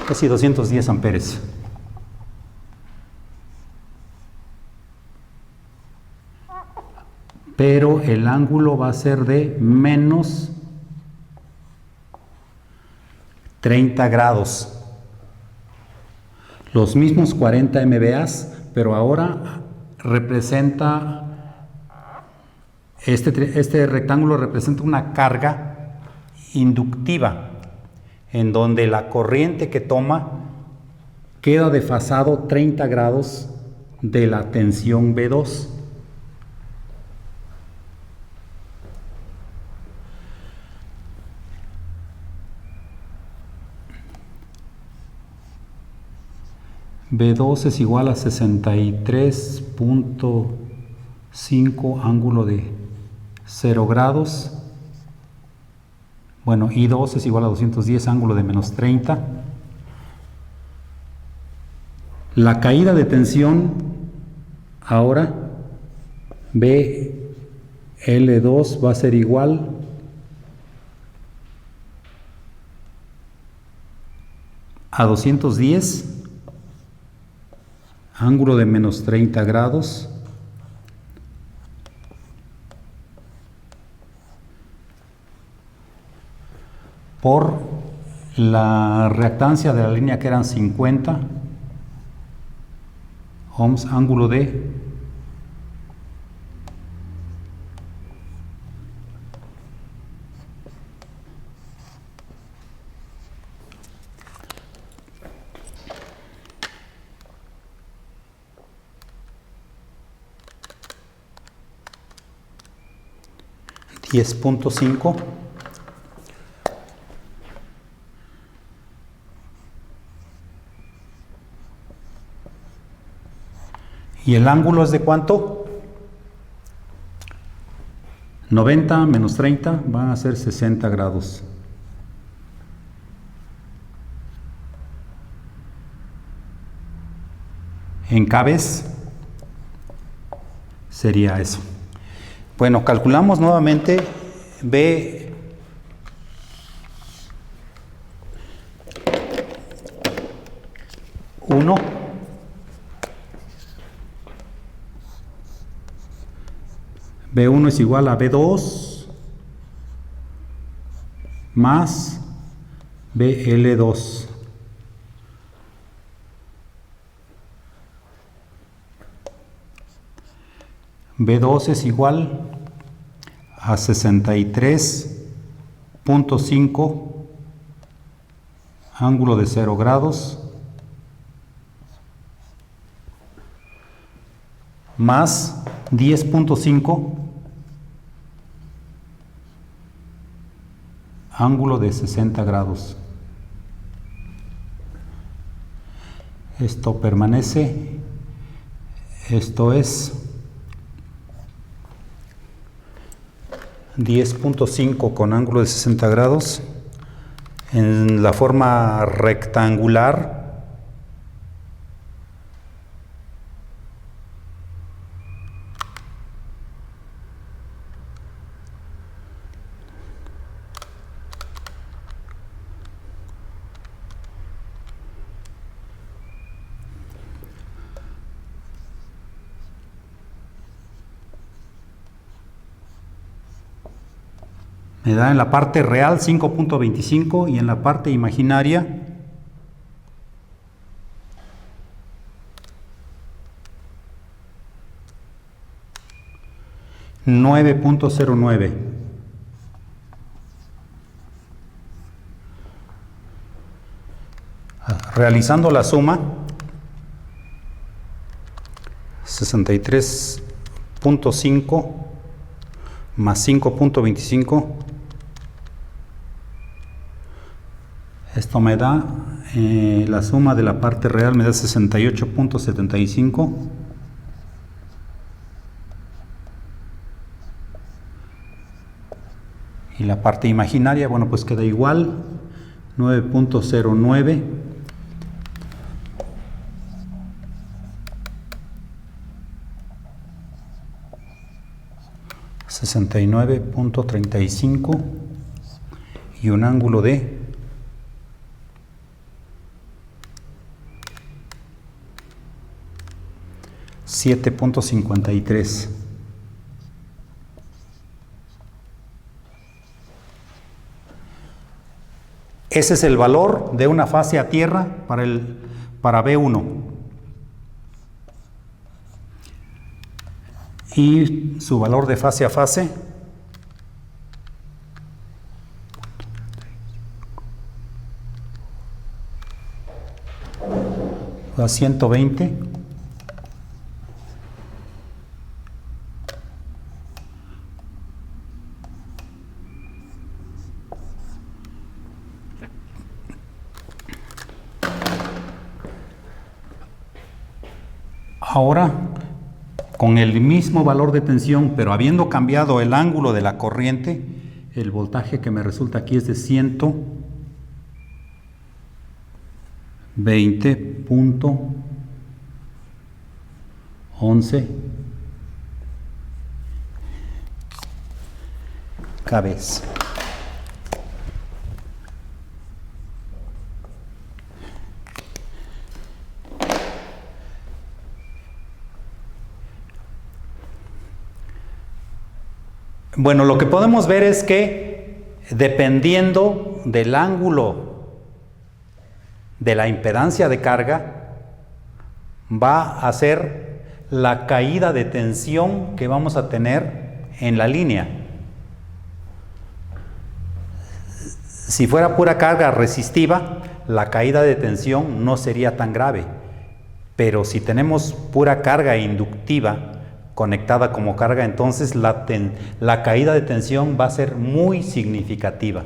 casi 210 amperes. Pero el ángulo va a ser de menos 30 grados. Los mismos 40 MVA, pero ahora representa, este rectángulo representa una carga inductiva, en donde la corriente que toma queda desfasado 30 grados de la tensión B2. B2 es igual a 63.5 ángulo de 0 grados. Bueno, I2 es igual a 210 ángulo de menos 30. La caída de tensión ahora, BL2 va a ser igual a 210 ángulo de menos 30 grados por la reactancia de la línea, que eran 50 ohms, ángulo de 10.5. ¿Y el ángulo es de cuánto? 90 menos 30 van a ser 60 grados. En Kbs sería eso. Bueno, calculamos nuevamente B uno B1 es igual a B2 más BL2. B2 es igual a 63.5 ángulo de 0 grados más 10.5 ángulo de 60 grados. Esto permanece, esto es 10.5 con ángulo de 60 grados en la forma rectangular. Me da en la parte real 5.25 y en la parte imaginaria 9.09. Realizando la suma, 63.5 más 5.25, esto me da, la suma de la parte real me da 68.75. Y la parte imaginaria, bueno, pues queda igual, 9.09. $69.35. y un ángulo de 7.53. Ese es el valor de una fase a tierra para B1. Y su valor de fase a fase a 120. Ahora, con el mismo valor de tensión, pero habiendo cambiado el ángulo de la corriente, el voltaje que me resulta aquí es de 120.11 kV. Bueno, lo que podemos ver es que dependiendo del ángulo de la impedancia de carga, va a ser la caída de tensión que vamos a tener en la línea. Si fuera pura carga resistiva, la caída de tensión no sería tan grave, pero si tenemos pura carga inductiva conectada como carga, entonces la caída de tensión va a ser muy significativa.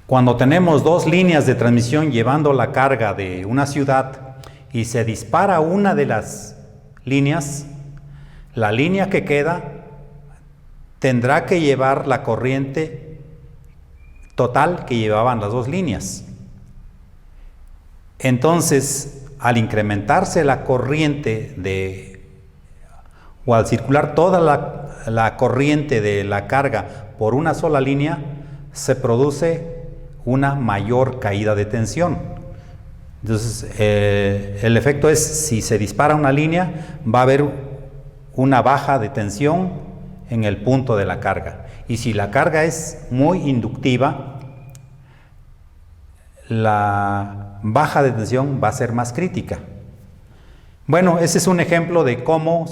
Cuando tenemos dos líneas de transmisión llevando la carga de una ciudad y se dispara una de las líneas, la línea que queda tendrá que llevar la corriente total que llevaban las dos líneas. Entonces, al incrementarse la corriente o al circular toda la corriente de la carga por una sola línea, se produce una mayor caída de tensión. Entonces, el efecto es, si se dispara una línea, va a haber una baja de tensión en el punto de la carga. Y si la carga es muy inductiva, la baja de tensión va a ser más crítica. Bueno, ese es un ejemplo de cómo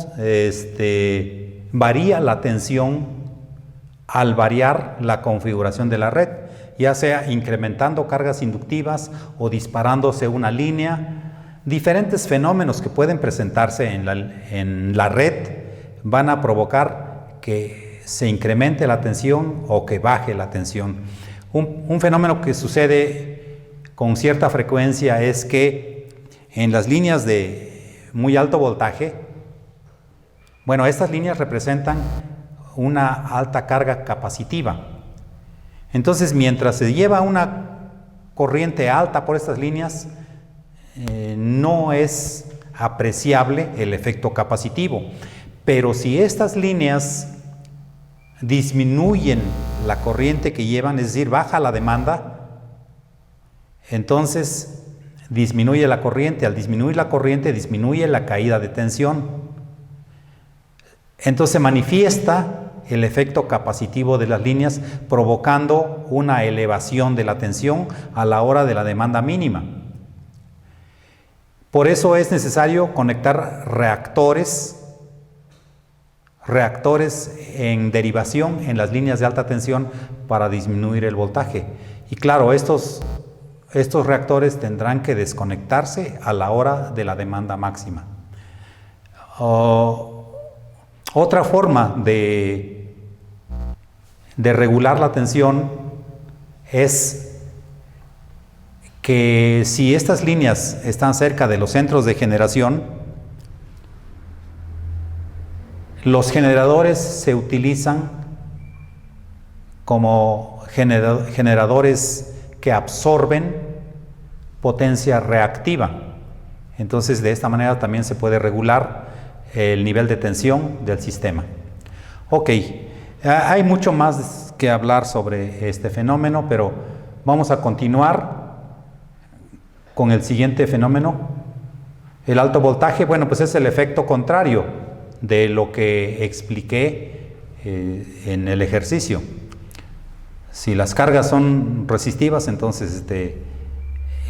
varía la tensión al variar la configuración de la red, ya sea incrementando cargas inductivas o disparándose una línea. Diferentes fenómenos que pueden presentarse en la red van a provocar que se incremente la tensión o que baje la tensión. Un fenómeno que sucede con cierta frecuencia es que en las líneas de muy alto voltaje, bueno, estas líneas representan una alta carga capacitiva. Entonces, mientras se lleva una corriente alta por estas líneas, no es apreciable el efecto capacitivo. Pero si estas líneas disminuyen la corriente que llevan, es decir, baja la demanda, entonces disminuye la corriente. Al disminuir la corriente, disminuye la caída de tensión. Entonces se manifiesta el efecto capacitivo de las líneas, provocando una elevación de la tensión a la hora de la demanda mínima. Por eso es necesario conectar reactores en derivación en las líneas de alta tensión para disminuir el voltaje. Y claro, estos reactores tendrán que desconectarse a la hora de la demanda máxima. Otra forma de regular la tensión es que si estas líneas están cerca de los centros de generación, los generadores se utilizan como generadores que absorben potencia reactiva. Entonces, de esta manera también se puede regular el nivel de tensión del sistema. Ok, hay mucho más que hablar sobre este fenómeno, pero vamos a continuar con el siguiente fenómeno. El alto voltaje, bueno, pues es el efecto contrario de lo que expliqué en el ejercicio. Si las cargas son resistivas, entonces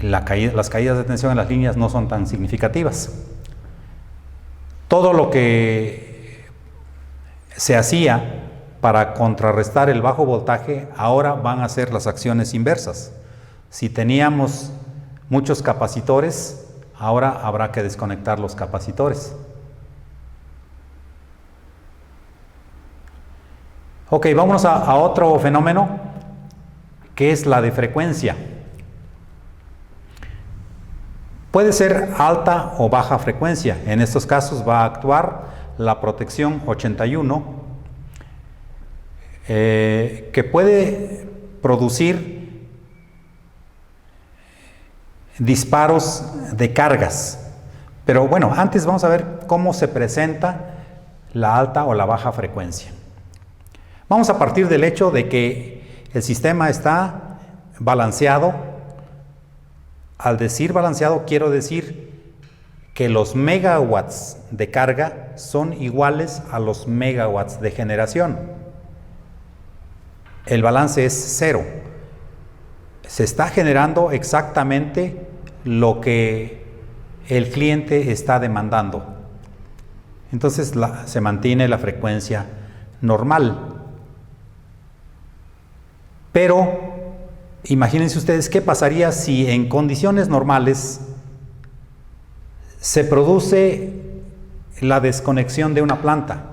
las caídas de tensión en las líneas no son tan significativas. Todo lo que se hacía para contrarrestar el bajo voltaje, ahora van a ser las acciones inversas. Si teníamos muchos capacitores, ahora habrá que desconectar los capacitores. Ok, vámonos a otro fenómeno, que es la de frecuencia. Puede ser alta o baja frecuencia. En estos casos va a actuar la protección 81, que puede producir disparos de cargas. Pero bueno, antes vamos a ver cómo se presenta la alta o la baja frecuencia. Vamos a partir del hecho de que el sistema está balanceado. Al decir balanceado, quiero decir que los megawatts de carga son iguales a los megawatts de generación. El balance es cero. Se está generando exactamente lo que el cliente está demandando. Entonces se mantiene la frecuencia normal. Pero imagínense ustedes qué pasaría si en condiciones normales se produce la desconexión de una planta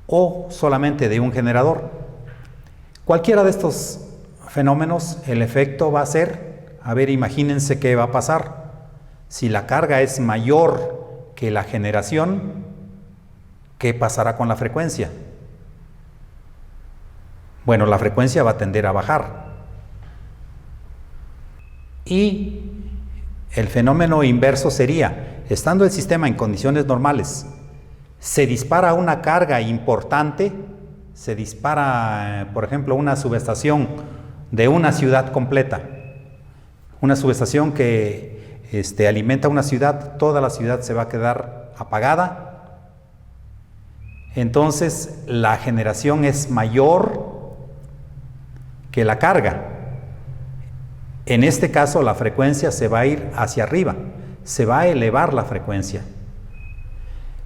o solamente de un generador. Cualquiera de estos fenómenos, el efecto va a ser, a ver, imagínense qué va a pasar. Si la carga es mayor que la generación, ¿qué pasará con la frecuencia? Bueno, la frecuencia va a tender a bajar. Y el fenómeno inverso sería, estando el sistema en condiciones normales, se dispara una carga importante, se dispara, por ejemplo, una subestación de una ciudad completa, una subestación que alimenta una ciudad, toda la ciudad se va a quedar apagada. Entonces la generación es mayor que la carga. En este caso la frecuencia se va a ir hacia arriba, se va a elevar la frecuencia.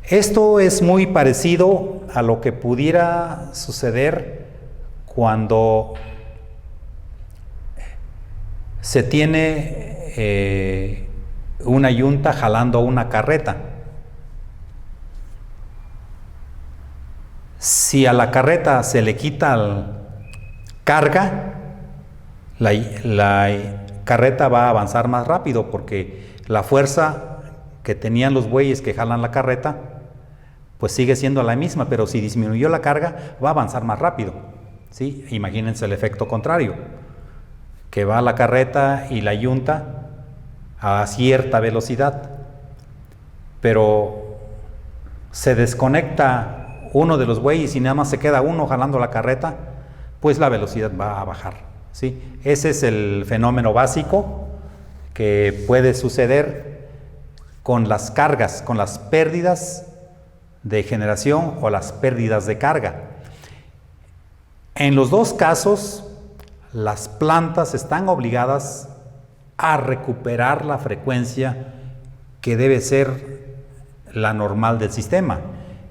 Esto es muy parecido a lo que pudiera suceder cuando se tiene una yunta jalando una carreta. Si a la carreta se le quita carga, la carreta va a avanzar más rápido porque la fuerza que tenían los bueyes que jalan la carreta pues sigue siendo la misma, pero si disminuyó la carga va a avanzar más rápido, ¿sí? Imagínense el efecto contrario, que va la carreta y la yunta a cierta velocidad, pero se desconecta uno de los bueyes y nada más se queda uno jalando la carreta, pues la velocidad va a bajar, ¿sí? Ese es el fenómeno básico que puede suceder con las cargas, con las pérdidas de generación o las pérdidas de carga. En los dos casos, las plantas están obligadas a recuperar la frecuencia que debe ser la normal del sistema.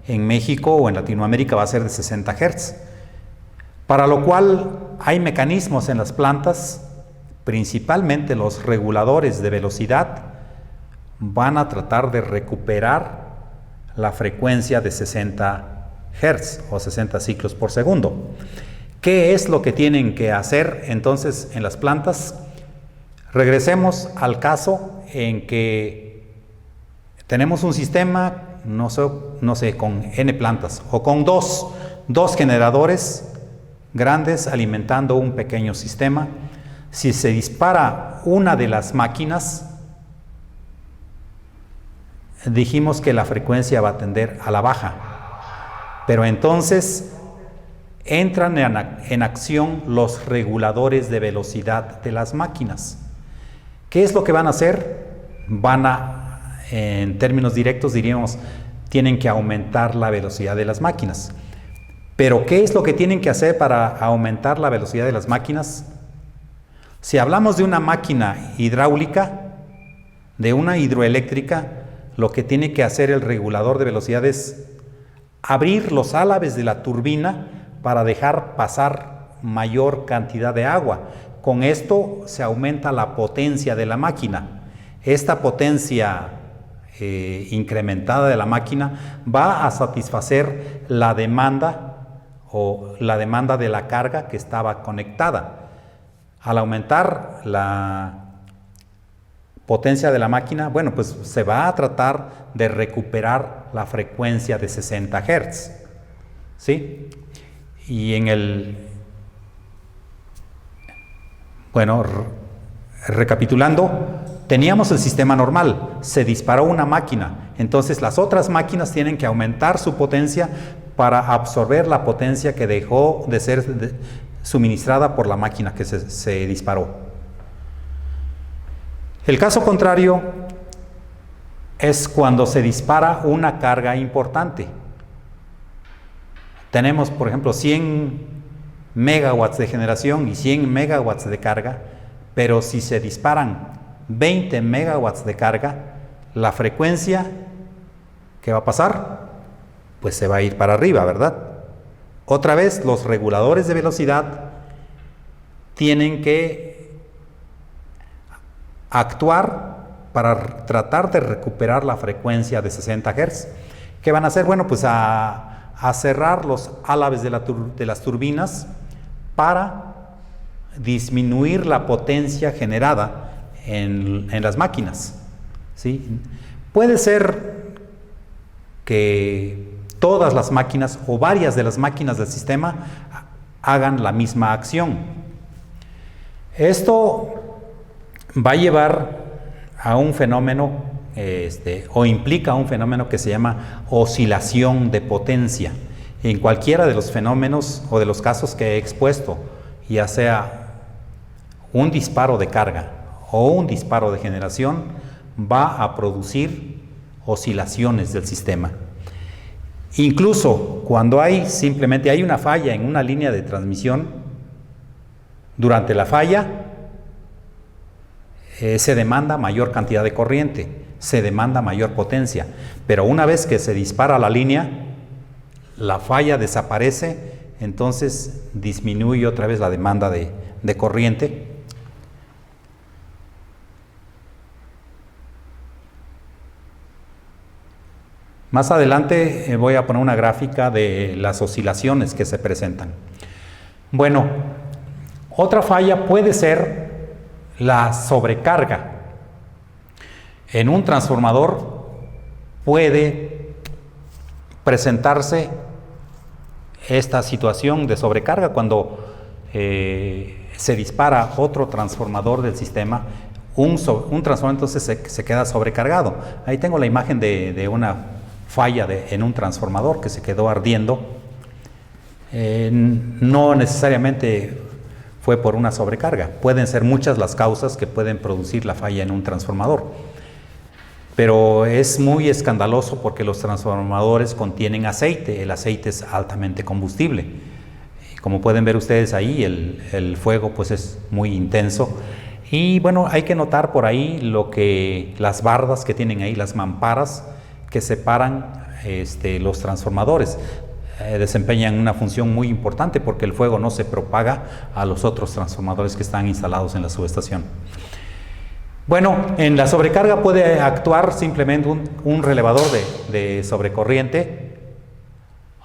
En México o en Latinoamérica va a ser de 60 Hz. Para lo cual hay mecanismos en las plantas, principalmente los reguladores de velocidad, van a tratar de recuperar la frecuencia de 60 Hz o 60 ciclos por segundo. ¿Qué es lo que tienen que hacer entonces en las plantas? Regresemos al caso en que tenemos un sistema, no sé, con N plantas o con dos generadores grandes alimentando un pequeño sistema. Si se dispara una de las máquinas, dijimos que la frecuencia va a tender a la baja, pero entonces entran en acción los reguladores de velocidad de las máquinas. ¿Qué es lo que van a hacer? En términos directos diríamos, tienen que aumentar la velocidad de las máquinas. Pero ¿qué es lo que tienen que hacer para aumentar la velocidad de las máquinas? Si hablamos de una máquina hidráulica, de una hidroeléctrica, lo que tiene que hacer el regulador de velocidad es abrir los álabes de la turbina para dejar pasar mayor cantidad de agua. Con esto se aumenta la potencia de la máquina. Esta potencia incrementada de la máquina va a satisfacer la demanda de la carga que estaba conectada. Al aumentar la potencia de la máquina, bueno, pues se va a tratar de recuperar la frecuencia de 60 Hz, ¿sí? Y recapitulando, teníamos el sistema normal, se disparó una máquina, entonces las otras máquinas tienen que aumentar su potencia para absorber la potencia que dejó de ser suministrada por la máquina que se disparó. El caso contrario es cuando se dispara una carga importante. Tenemos, por ejemplo, 100 megawatts de generación y 100 megawatts de carga, pero si se disparan 20 megawatts de carga, la frecuencia, ¿qué va a pasar? Pues se va a ir para arriba, ¿verdad? Otra vez, los reguladores de velocidad tienen que actuar para tratar de recuperar la frecuencia de 60 Hz. ¿Qué van a hacer? Bueno, pues a cerrar los álabes de las turbinas para disminuir la potencia generada en las máquinas, ¿sí? Puede ser que todas las máquinas o varias de las máquinas del sistema hagan la misma acción. Esto va a llevar a un fenómeno o implica un fenómeno que se llama oscilación de potencia. En cualquiera de los fenómenos o de los casos que he expuesto, ya sea un disparo de carga o un disparo de generación, va a producir oscilaciones del sistema. Incluso cuando simplemente hay una falla en una línea de transmisión, durante la falla se demanda mayor cantidad de corriente, se demanda mayor potencia, pero una vez que se dispara la línea, la falla desaparece, entonces disminuye otra vez la demanda de corriente. Más adelante voy a poner una gráfica de las oscilaciones que se presentan. Bueno, otra falla puede ser la sobrecarga. En un transformador puede presentarse esta situación de sobrecarga cuando se dispara otro transformador del sistema. Un transformador entonces se queda sobrecargado. Ahí tengo la imagen de una falla en un transformador que se quedó ardiendo. No necesariamente fue por una sobrecarga. Pueden ser muchas las causas que pueden producir la falla en un transformador. Pero es muy escandaloso porque los transformadores contienen aceite. El aceite es altamente combustible. Como pueden ver ustedes ahí, el fuego pues es muy intenso. Y bueno, hay que notar por ahí las bardas que tienen ahí, las mamparas que separan los transformadores. Desempeñan una función muy importante porque el fuego no se propaga a los otros transformadores que están instalados en la subestación. Bueno, en la sobrecarga puede actuar simplemente un relevador de sobrecorriente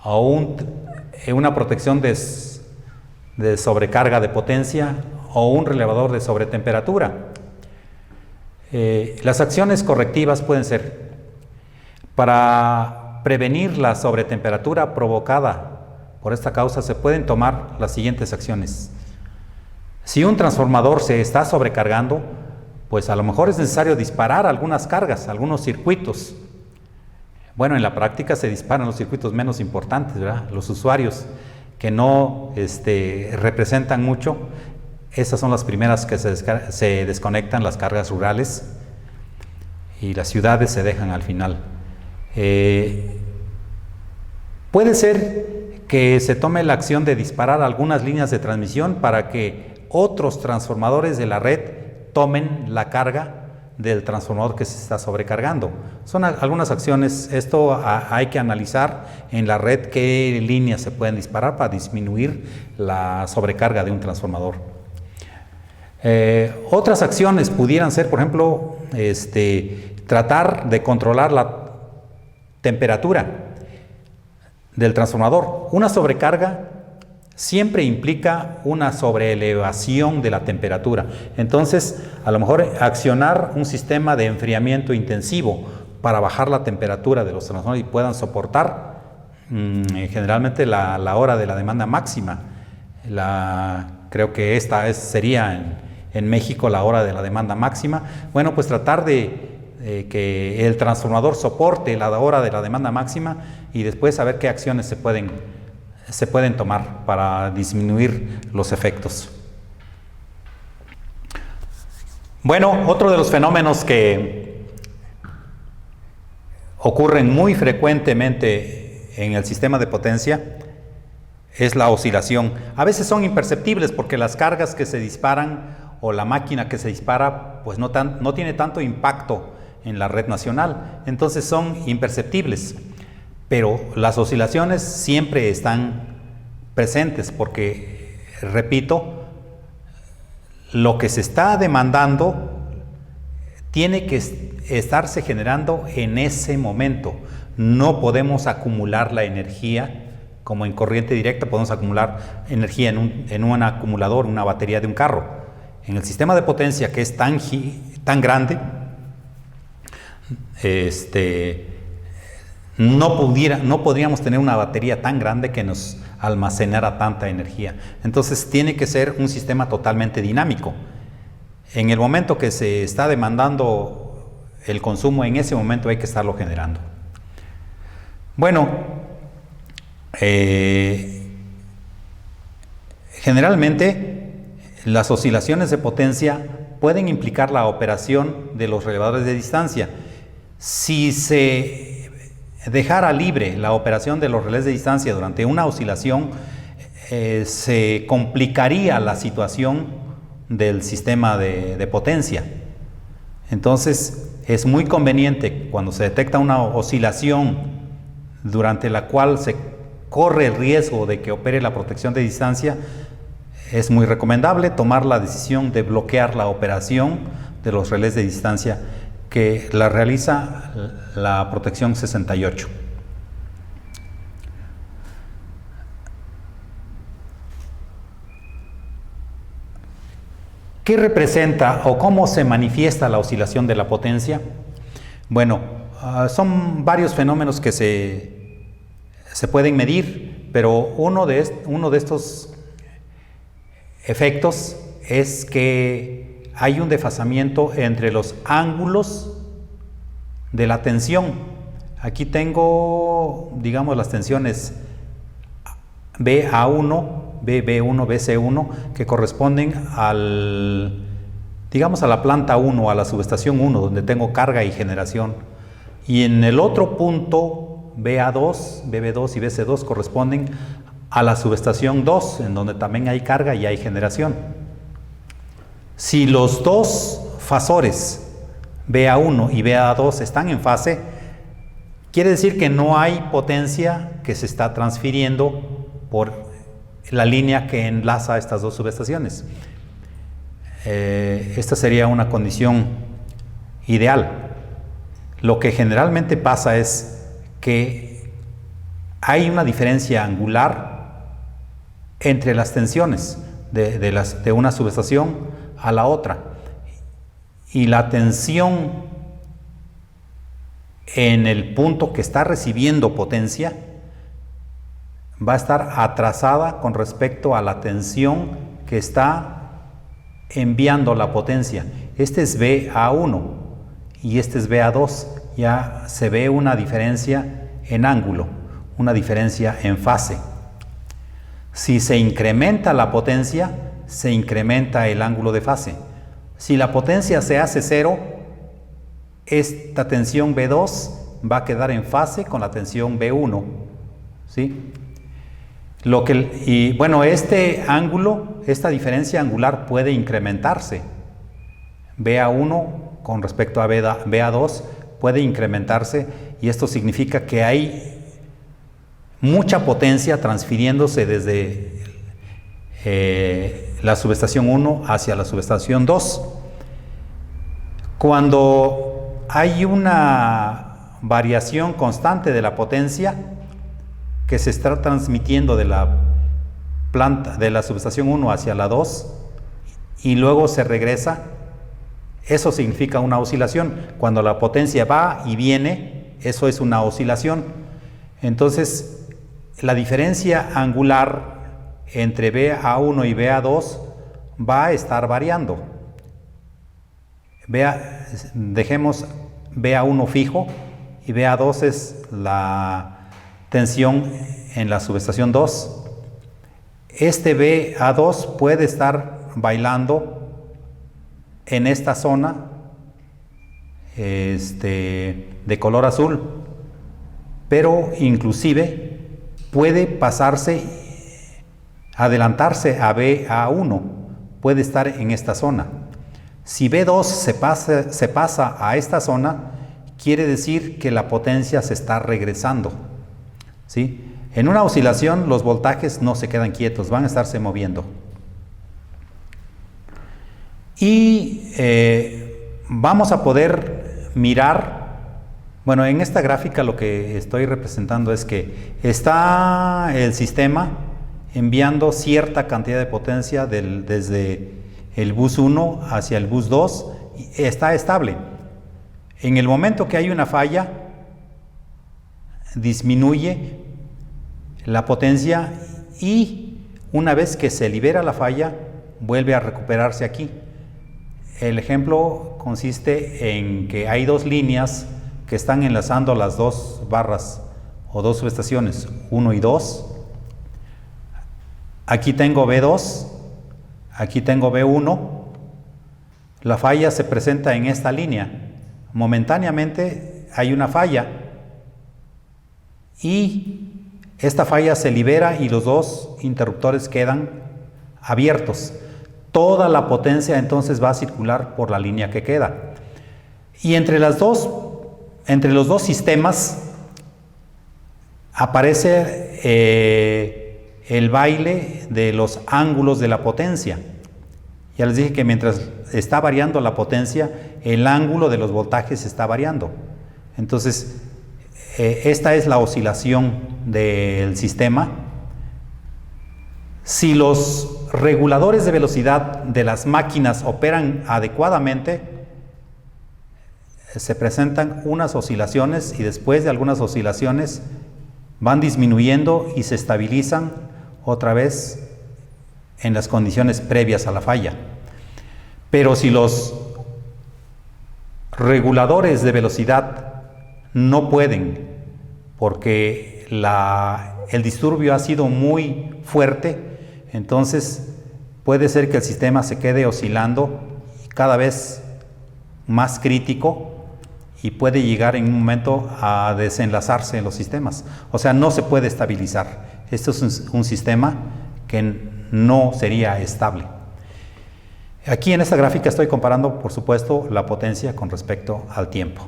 o una protección de sobrecarga de potencia o un relevador de sobretemperatura. Las acciones correctivas pueden ser para prevenir la sobretemperatura provocada por esta causa. Se pueden tomar las siguientes acciones. Si un transformador se está sobrecargando, pues a lo mejor es necesario disparar algunas cargas, algunos circuitos. Bueno, en la práctica se disparan los circuitos menos importantes, ¿verdad? Los usuarios que no representan mucho, esas son las primeras que se desconectan, las cargas rurales, y las ciudades se dejan al final. Puede ser que se tome la acción de disparar algunas líneas de transmisión para que otros transformadores de la red tomen la carga del transformador que se está sobrecargando. Son algunas acciones. Esto hay que analizar en la red qué líneas se pueden disparar para disminuir la sobrecarga de un transformador. Otras acciones pudieran ser, por ejemplo, tratar de controlar la temperatura del transformador. Una sobrecarga siempre implica una sobreelevación de la temperatura. Entonces, a lo mejor accionar un sistema de enfriamiento intensivo para bajar la temperatura de los transformadores y puedan soportar generalmente la hora de la demanda máxima. Creo que esta sería en México la hora de la demanda máxima. Bueno, pues tratar de que el transformador soporte la hora de la demanda máxima y después saber qué acciones se pueden tomar para disminuir los efectos. Bueno, otro de los fenómenos que ocurren muy frecuentemente en el sistema de potencia es la oscilación. A veces son imperceptibles porque las cargas que se disparan o la máquina que se dispara pues no tiene tanto impacto en la red nacional, entonces son imperceptibles. Pero las oscilaciones siempre están presentes porque, repito, lo que se está demandando tiene que estarse generando en ese momento. No podemos acumular la energía como en corriente directa, podemos acumular energía en un acumulador, una batería de un carro. En el sistema de potencia, que es tan grande, no podríamos tener una batería tan grande que nos almacenara tanta energía. Entonces tiene que ser un sistema totalmente dinámico. En el momento que se está demandando el consumo, en ese momento hay que estarlo generando. Bueno, generalmente las oscilaciones de potencia pueden implicar la operación de los relevadores de distancia. Si se dejara libre la operación de los relés de distancia durante una oscilación, se complicaría la situación del sistema de potencia. Entonces, es muy conveniente cuando se detecta una oscilación durante la cual se corre el riesgo de que opere la protección de distancia, es muy recomendable tomar la decisión de bloquear la operación de los relés de distancia que la realiza la protección 68. ¿Qué representa o cómo se manifiesta la oscilación de la potencia? Bueno, son varios fenómenos que se pueden medir, pero uno de estos efectos es que hay un desfasamiento entre los ángulos de la tensión. Aquí tengo, digamos, las tensiones BA1, BB1, BC1, que corresponden a la planta 1, a la subestación 1, donde tengo carga y generación. Y en el otro punto, BA2, BB2 y BC2 corresponden a la subestación 2, en donde también hay carga y hay generación. Si los dos fasores, BA1 y BA2, están en fase, quiere decir que no hay potencia que se está transfiriendo por la línea que enlaza estas dos subestaciones. Esta sería una condición ideal. Lo que generalmente pasa es que hay una diferencia angular entre las tensiones de una subestación a la otra, y la tensión en el punto que está recibiendo potencia va a estar atrasada con respecto a la tensión que está enviando la potencia. Este es BA1 y este es BA2. Ya se ve una diferencia en ángulo, una diferencia en fase. Si se incrementa la potencia, se incrementa el ángulo de fase. Si la potencia se hace 0, esta tensión B2 va a quedar en fase con la tensión B1, ¿sí? Este ángulo, esta diferencia angular puede incrementarse. BA1 con respecto a BA2 puede incrementarse, y esto significa que hay mucha potencia transfiriéndose desde la subestación 1 hacia la subestación 2. Cuando hay una variación constante de la potencia que se está transmitiendo de la planta de la subestación 1 hacia la 2 y luego se regresa, eso significa una oscilación. Cuando la potencia va y viene, eso es una oscilación. Entonces, la diferencia angular entre BA1 y BA2 va a estar variando. Dejemos BA1 fijo y BA2 es la tensión en la subestación 2. Este BA2 puede estar bailando en esta zona de color azul, pero inclusive puede adelantarse a BA1, puede estar en esta zona. Si B2 se pasa a esta zona, quiere decir que la potencia se está regresando, ¿sí? En una oscilación los voltajes no se quedan quietos, van a estarse moviendo. Y vamos a poder mirar, bueno, en esta gráfica lo que estoy representando es que está el sistema enviando cierta cantidad de potencia desde el bus 1 hacia el bus 2, está estable. En el momento que hay una falla, disminuye la potencia y una vez que se libera la falla, vuelve a recuperarse aquí. El ejemplo consiste en que hay dos líneas que están enlazando las dos barras o dos subestaciones, 1 y 2. Aquí tengo B2, aquí tengo B1. La falla se presenta en esta línea. Momentáneamente hay una falla y esta falla se libera y los dos interruptores quedan abiertos. Toda la potencia entonces va a circular por la línea que queda. Y entre los dos sistemas aparece el baile de los ángulos de la potencia. Ya les dije que mientras está variando la potencia, el ángulo de los voltajes está variando. Entonces, esta es la oscilación del sistema. Si los reguladores de velocidad de las máquinas operan adecuadamente, se presentan unas oscilaciones y después de algunas oscilaciones van disminuyendo y se estabilizan otra vez en las condiciones previas a la falla. Pero si los reguladores de velocidad no pueden, porque el disturbio ha sido muy fuerte, entonces puede ser que el sistema se quede oscilando cada vez más crítico y puede llegar en un momento a desenlazarse en los sistemas. O sea, no se puede estabilizar. Esto es un sistema que no sería estable. Aquí en esta gráfica estoy comparando, por supuesto, la potencia con respecto al tiempo.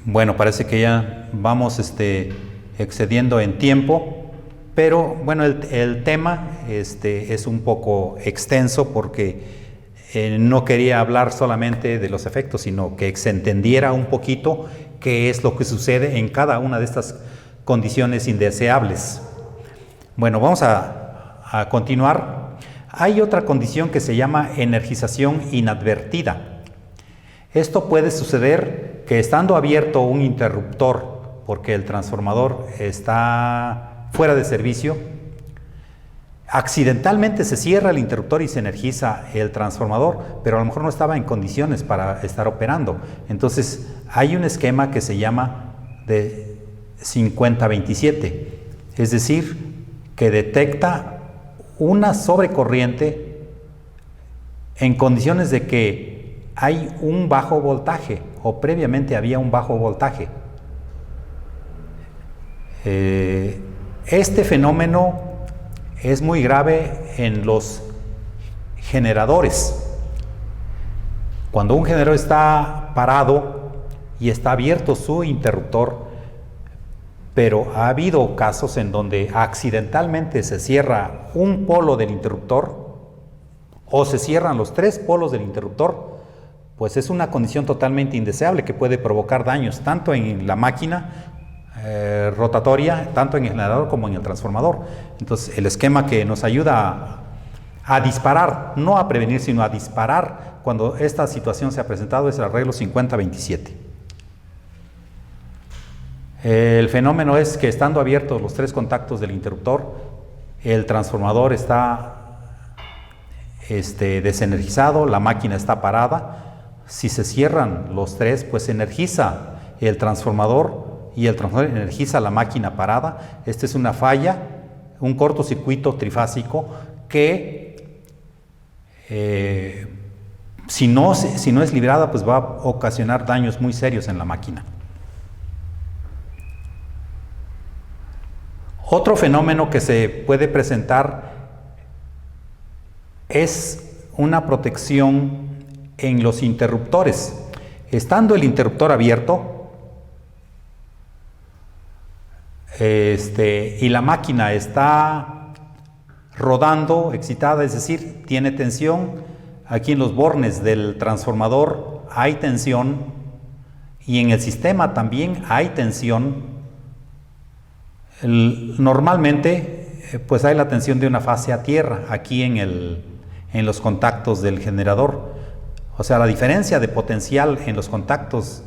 Bueno, parece que ya vamos excediendo en tiempo, pero bueno, el tema es un poco extenso porque no quería hablar solamente de los efectos, sino que se entendiera un poquito qué es lo que sucede en cada una de estas condiciones indeseables. Bueno, vamos a continuar. Hay otra condición que se llama energización inadvertida. Esto puede suceder que estando abierto un interruptor porque el transformador está fuera de servicio, accidentalmente se cierra el interruptor y se energiza el transformador, pero a lo mejor no estaba en condiciones para estar operando. Entonces hay un esquema que se llama de 50-27. es decir, que detecta una sobrecorriente en condiciones de que hay un bajo voltaje o previamente había un bajo voltaje. Este fenómeno es muy grave en los generadores. Cuando un generador está parado y está abierto su interruptor, pero ha habido casos en donde accidentalmente se cierra un polo del interruptor o se cierran los 3 polos del interruptor, pues es una condición totalmente indeseable que puede provocar daños tanto en la máquina rotatoria, tanto en el generador como en el transformador. Entonces, el esquema que nos ayuda a disparar, no a prevenir, sino a disparar cuando esta situación se ha presentado es el arreglo 5027. El fenómeno es que estando abiertos los 3 contactos del interruptor, el transformador está desenergizado, la máquina está parada. Si se cierran los 3, pues se energiza el transformador y el transformador energiza la máquina parada. Esta es una falla, un cortocircuito trifásico que si no es liberada, pues va a ocasionar daños muy serios en la máquina. Otro fenómeno que se puede presentar es una protección en los interruptores. Estando el interruptor abierto y la máquina está rodando, excitada, es decir, tiene tensión, aquí en los bornes del transformador hay tensión y en el sistema también hay tensión. Normalmente pues hay la tensión de una fase a tierra aquí en los contactos del generador. O sea, la diferencia de potencial en los contactos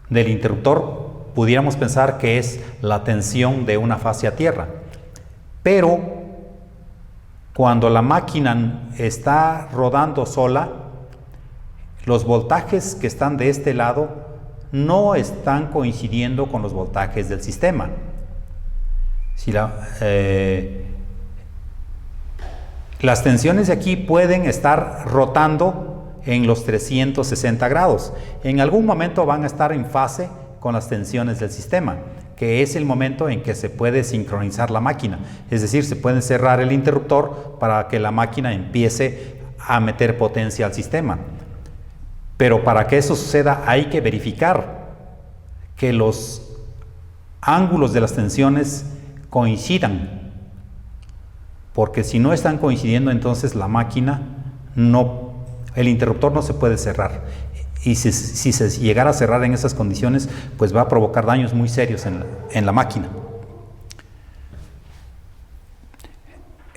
del interruptor pudiéramos pensar que es la tensión de una fase a tierra. Pero cuando la máquina está rodando sola, los voltajes que están de este lado no están coincidiendo con los voltajes del sistema. Si las tensiones de aquí pueden estar rotando en los 360 grados. En algún momento van a estar en fase con las tensiones del sistema, que es el momento en que se puede sincronizar la máquina. Es decir, se puede cerrar el interruptor para que la máquina empiece a meter potencia al sistema. Pero para que eso suceda hay que verificar que los ángulos de las tensiones coincidan, porque si no están coincidiendo, entonces la máquina el interruptor no se puede cerrar, y si se llegara a cerrar en esas condiciones, pues va a provocar daños muy serios en la máquina.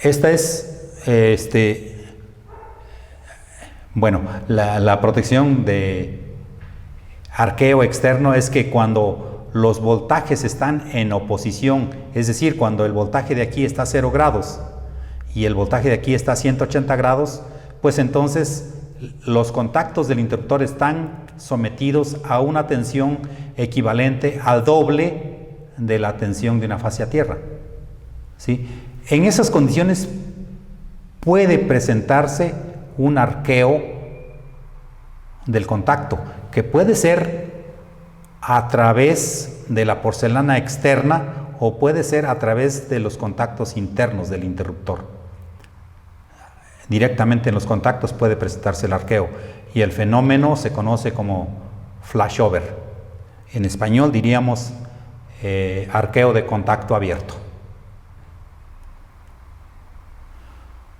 Esta es la protección de arqueo externo es que cuando los voltajes están en oposición, es decir, cuando el voltaje de aquí está a 0 grados y el voltaje de aquí está a 180 grados, pues entonces los contactos del interruptor están sometidos a una tensión equivalente al doble de la tensión de una fase a tierra, ¿sí? En esas condiciones puede presentarse un arqueo del contacto, que puede ser a través de la porcelana externa o puede ser a través de los contactos internos del interruptor. Directamente en los contactos puede presentarse el arqueo y el fenómeno se conoce como flashover. En español diríamos arqueo de contacto abierto.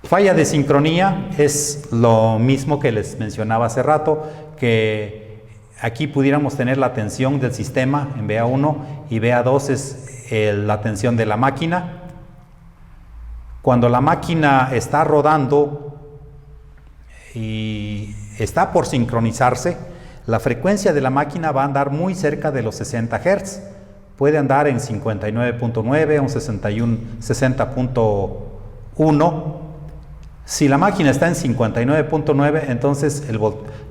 Falla de sincronía es lo mismo que les mencionaba hace rato, que aquí pudiéramos tener la tensión del sistema en BA1 y BA2 es la tensión de la máquina. Cuando la máquina está rodando y está por sincronizarse, la frecuencia de la máquina va a andar muy cerca de los 60 Hz. Puede andar en 59.9 o 60.1. Si la máquina está en 59.9, entonces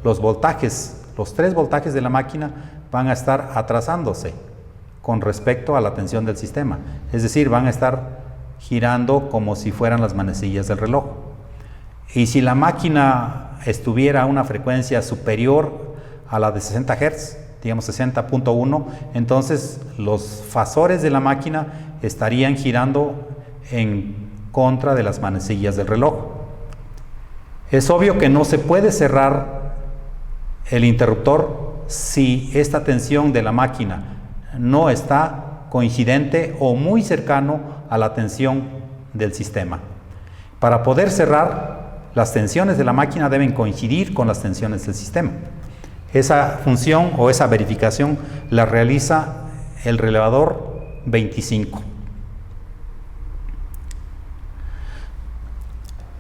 los voltajes, los 3 voltajes de la máquina van a estar atrasándose. con respecto a la tensión del sistema. Es decir, van a estar girando como si fueran las manecillas del reloj. Y si la máquina estuviera a una frecuencia superior a la de 60 Hz, digamos 60.1, entonces los fasores de la máquina estarían girando en contra de las manecillas del reloj. Es obvio que no se puede cerrar el interruptor si esta tensión de la máquina no está coincidente o muy cercano a la tensión del sistema. Para poder cerrar, las tensiones de la máquina deben coincidir con las tensiones del sistema. Esa función o esa verificación la realiza el relevador 25.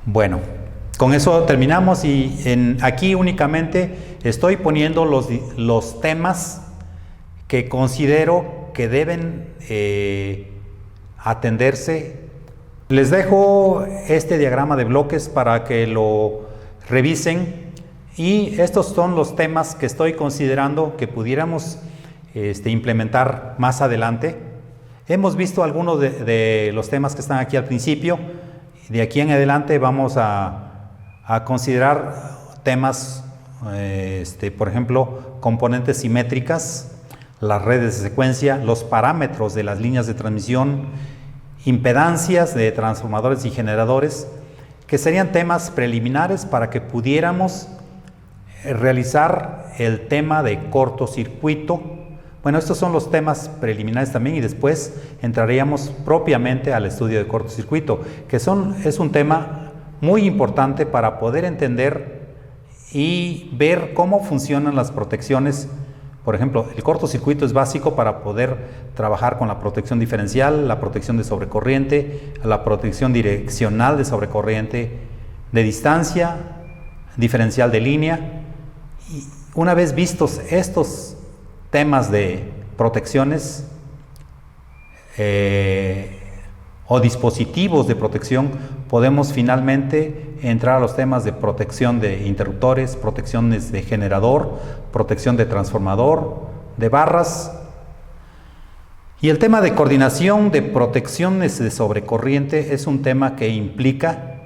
Bueno, con eso terminamos y aquí únicamente estoy poniendo los temas que considero que deben atenderse. Les dejo este diagrama de bloques para que lo revisen y estos son los temas que estoy considerando que pudiéramos implementar más adelante. Hemos visto algunos de los temas que están aquí al principio. De aquí en adelante vamos a considerar temas, por ejemplo, componentes simétricas, las redes de secuencia, los parámetros de las líneas de transmisión, impedancias de transformadores y generadores, que serían temas preliminares para que pudiéramos realizar el tema de cortocircuito. Bueno, estos son los temas preliminares también y después entraríamos propiamente al estudio de cortocircuito, que es un tema muy importante para poder entender y ver cómo funcionan las protecciones. Por ejemplo, el cortocircuito es básico para poder trabajar con la protección diferencial, la protección de sobrecorriente, la protección direccional de sobrecorriente, de distancia, diferencial de línea. Y una vez vistos estos temas de protecciones o dispositivos de protección, podemos finalmente entrar a los temas de protección de interruptores, protecciones de generador, protección de transformador, de barras. Y el tema de coordinación de protecciones de sobrecorriente es un tema que implica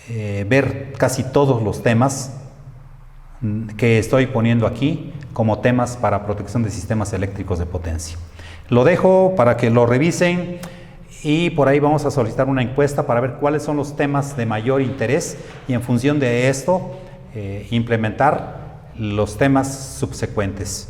ver casi todos los temas que estoy poniendo aquí como temas para protección de sistemas eléctricos de potencia. Lo dejo para que lo revisen y por ahí vamos a solicitar una encuesta para ver cuáles son los temas de mayor interés y en función de esto implementar los temas subsecuentes.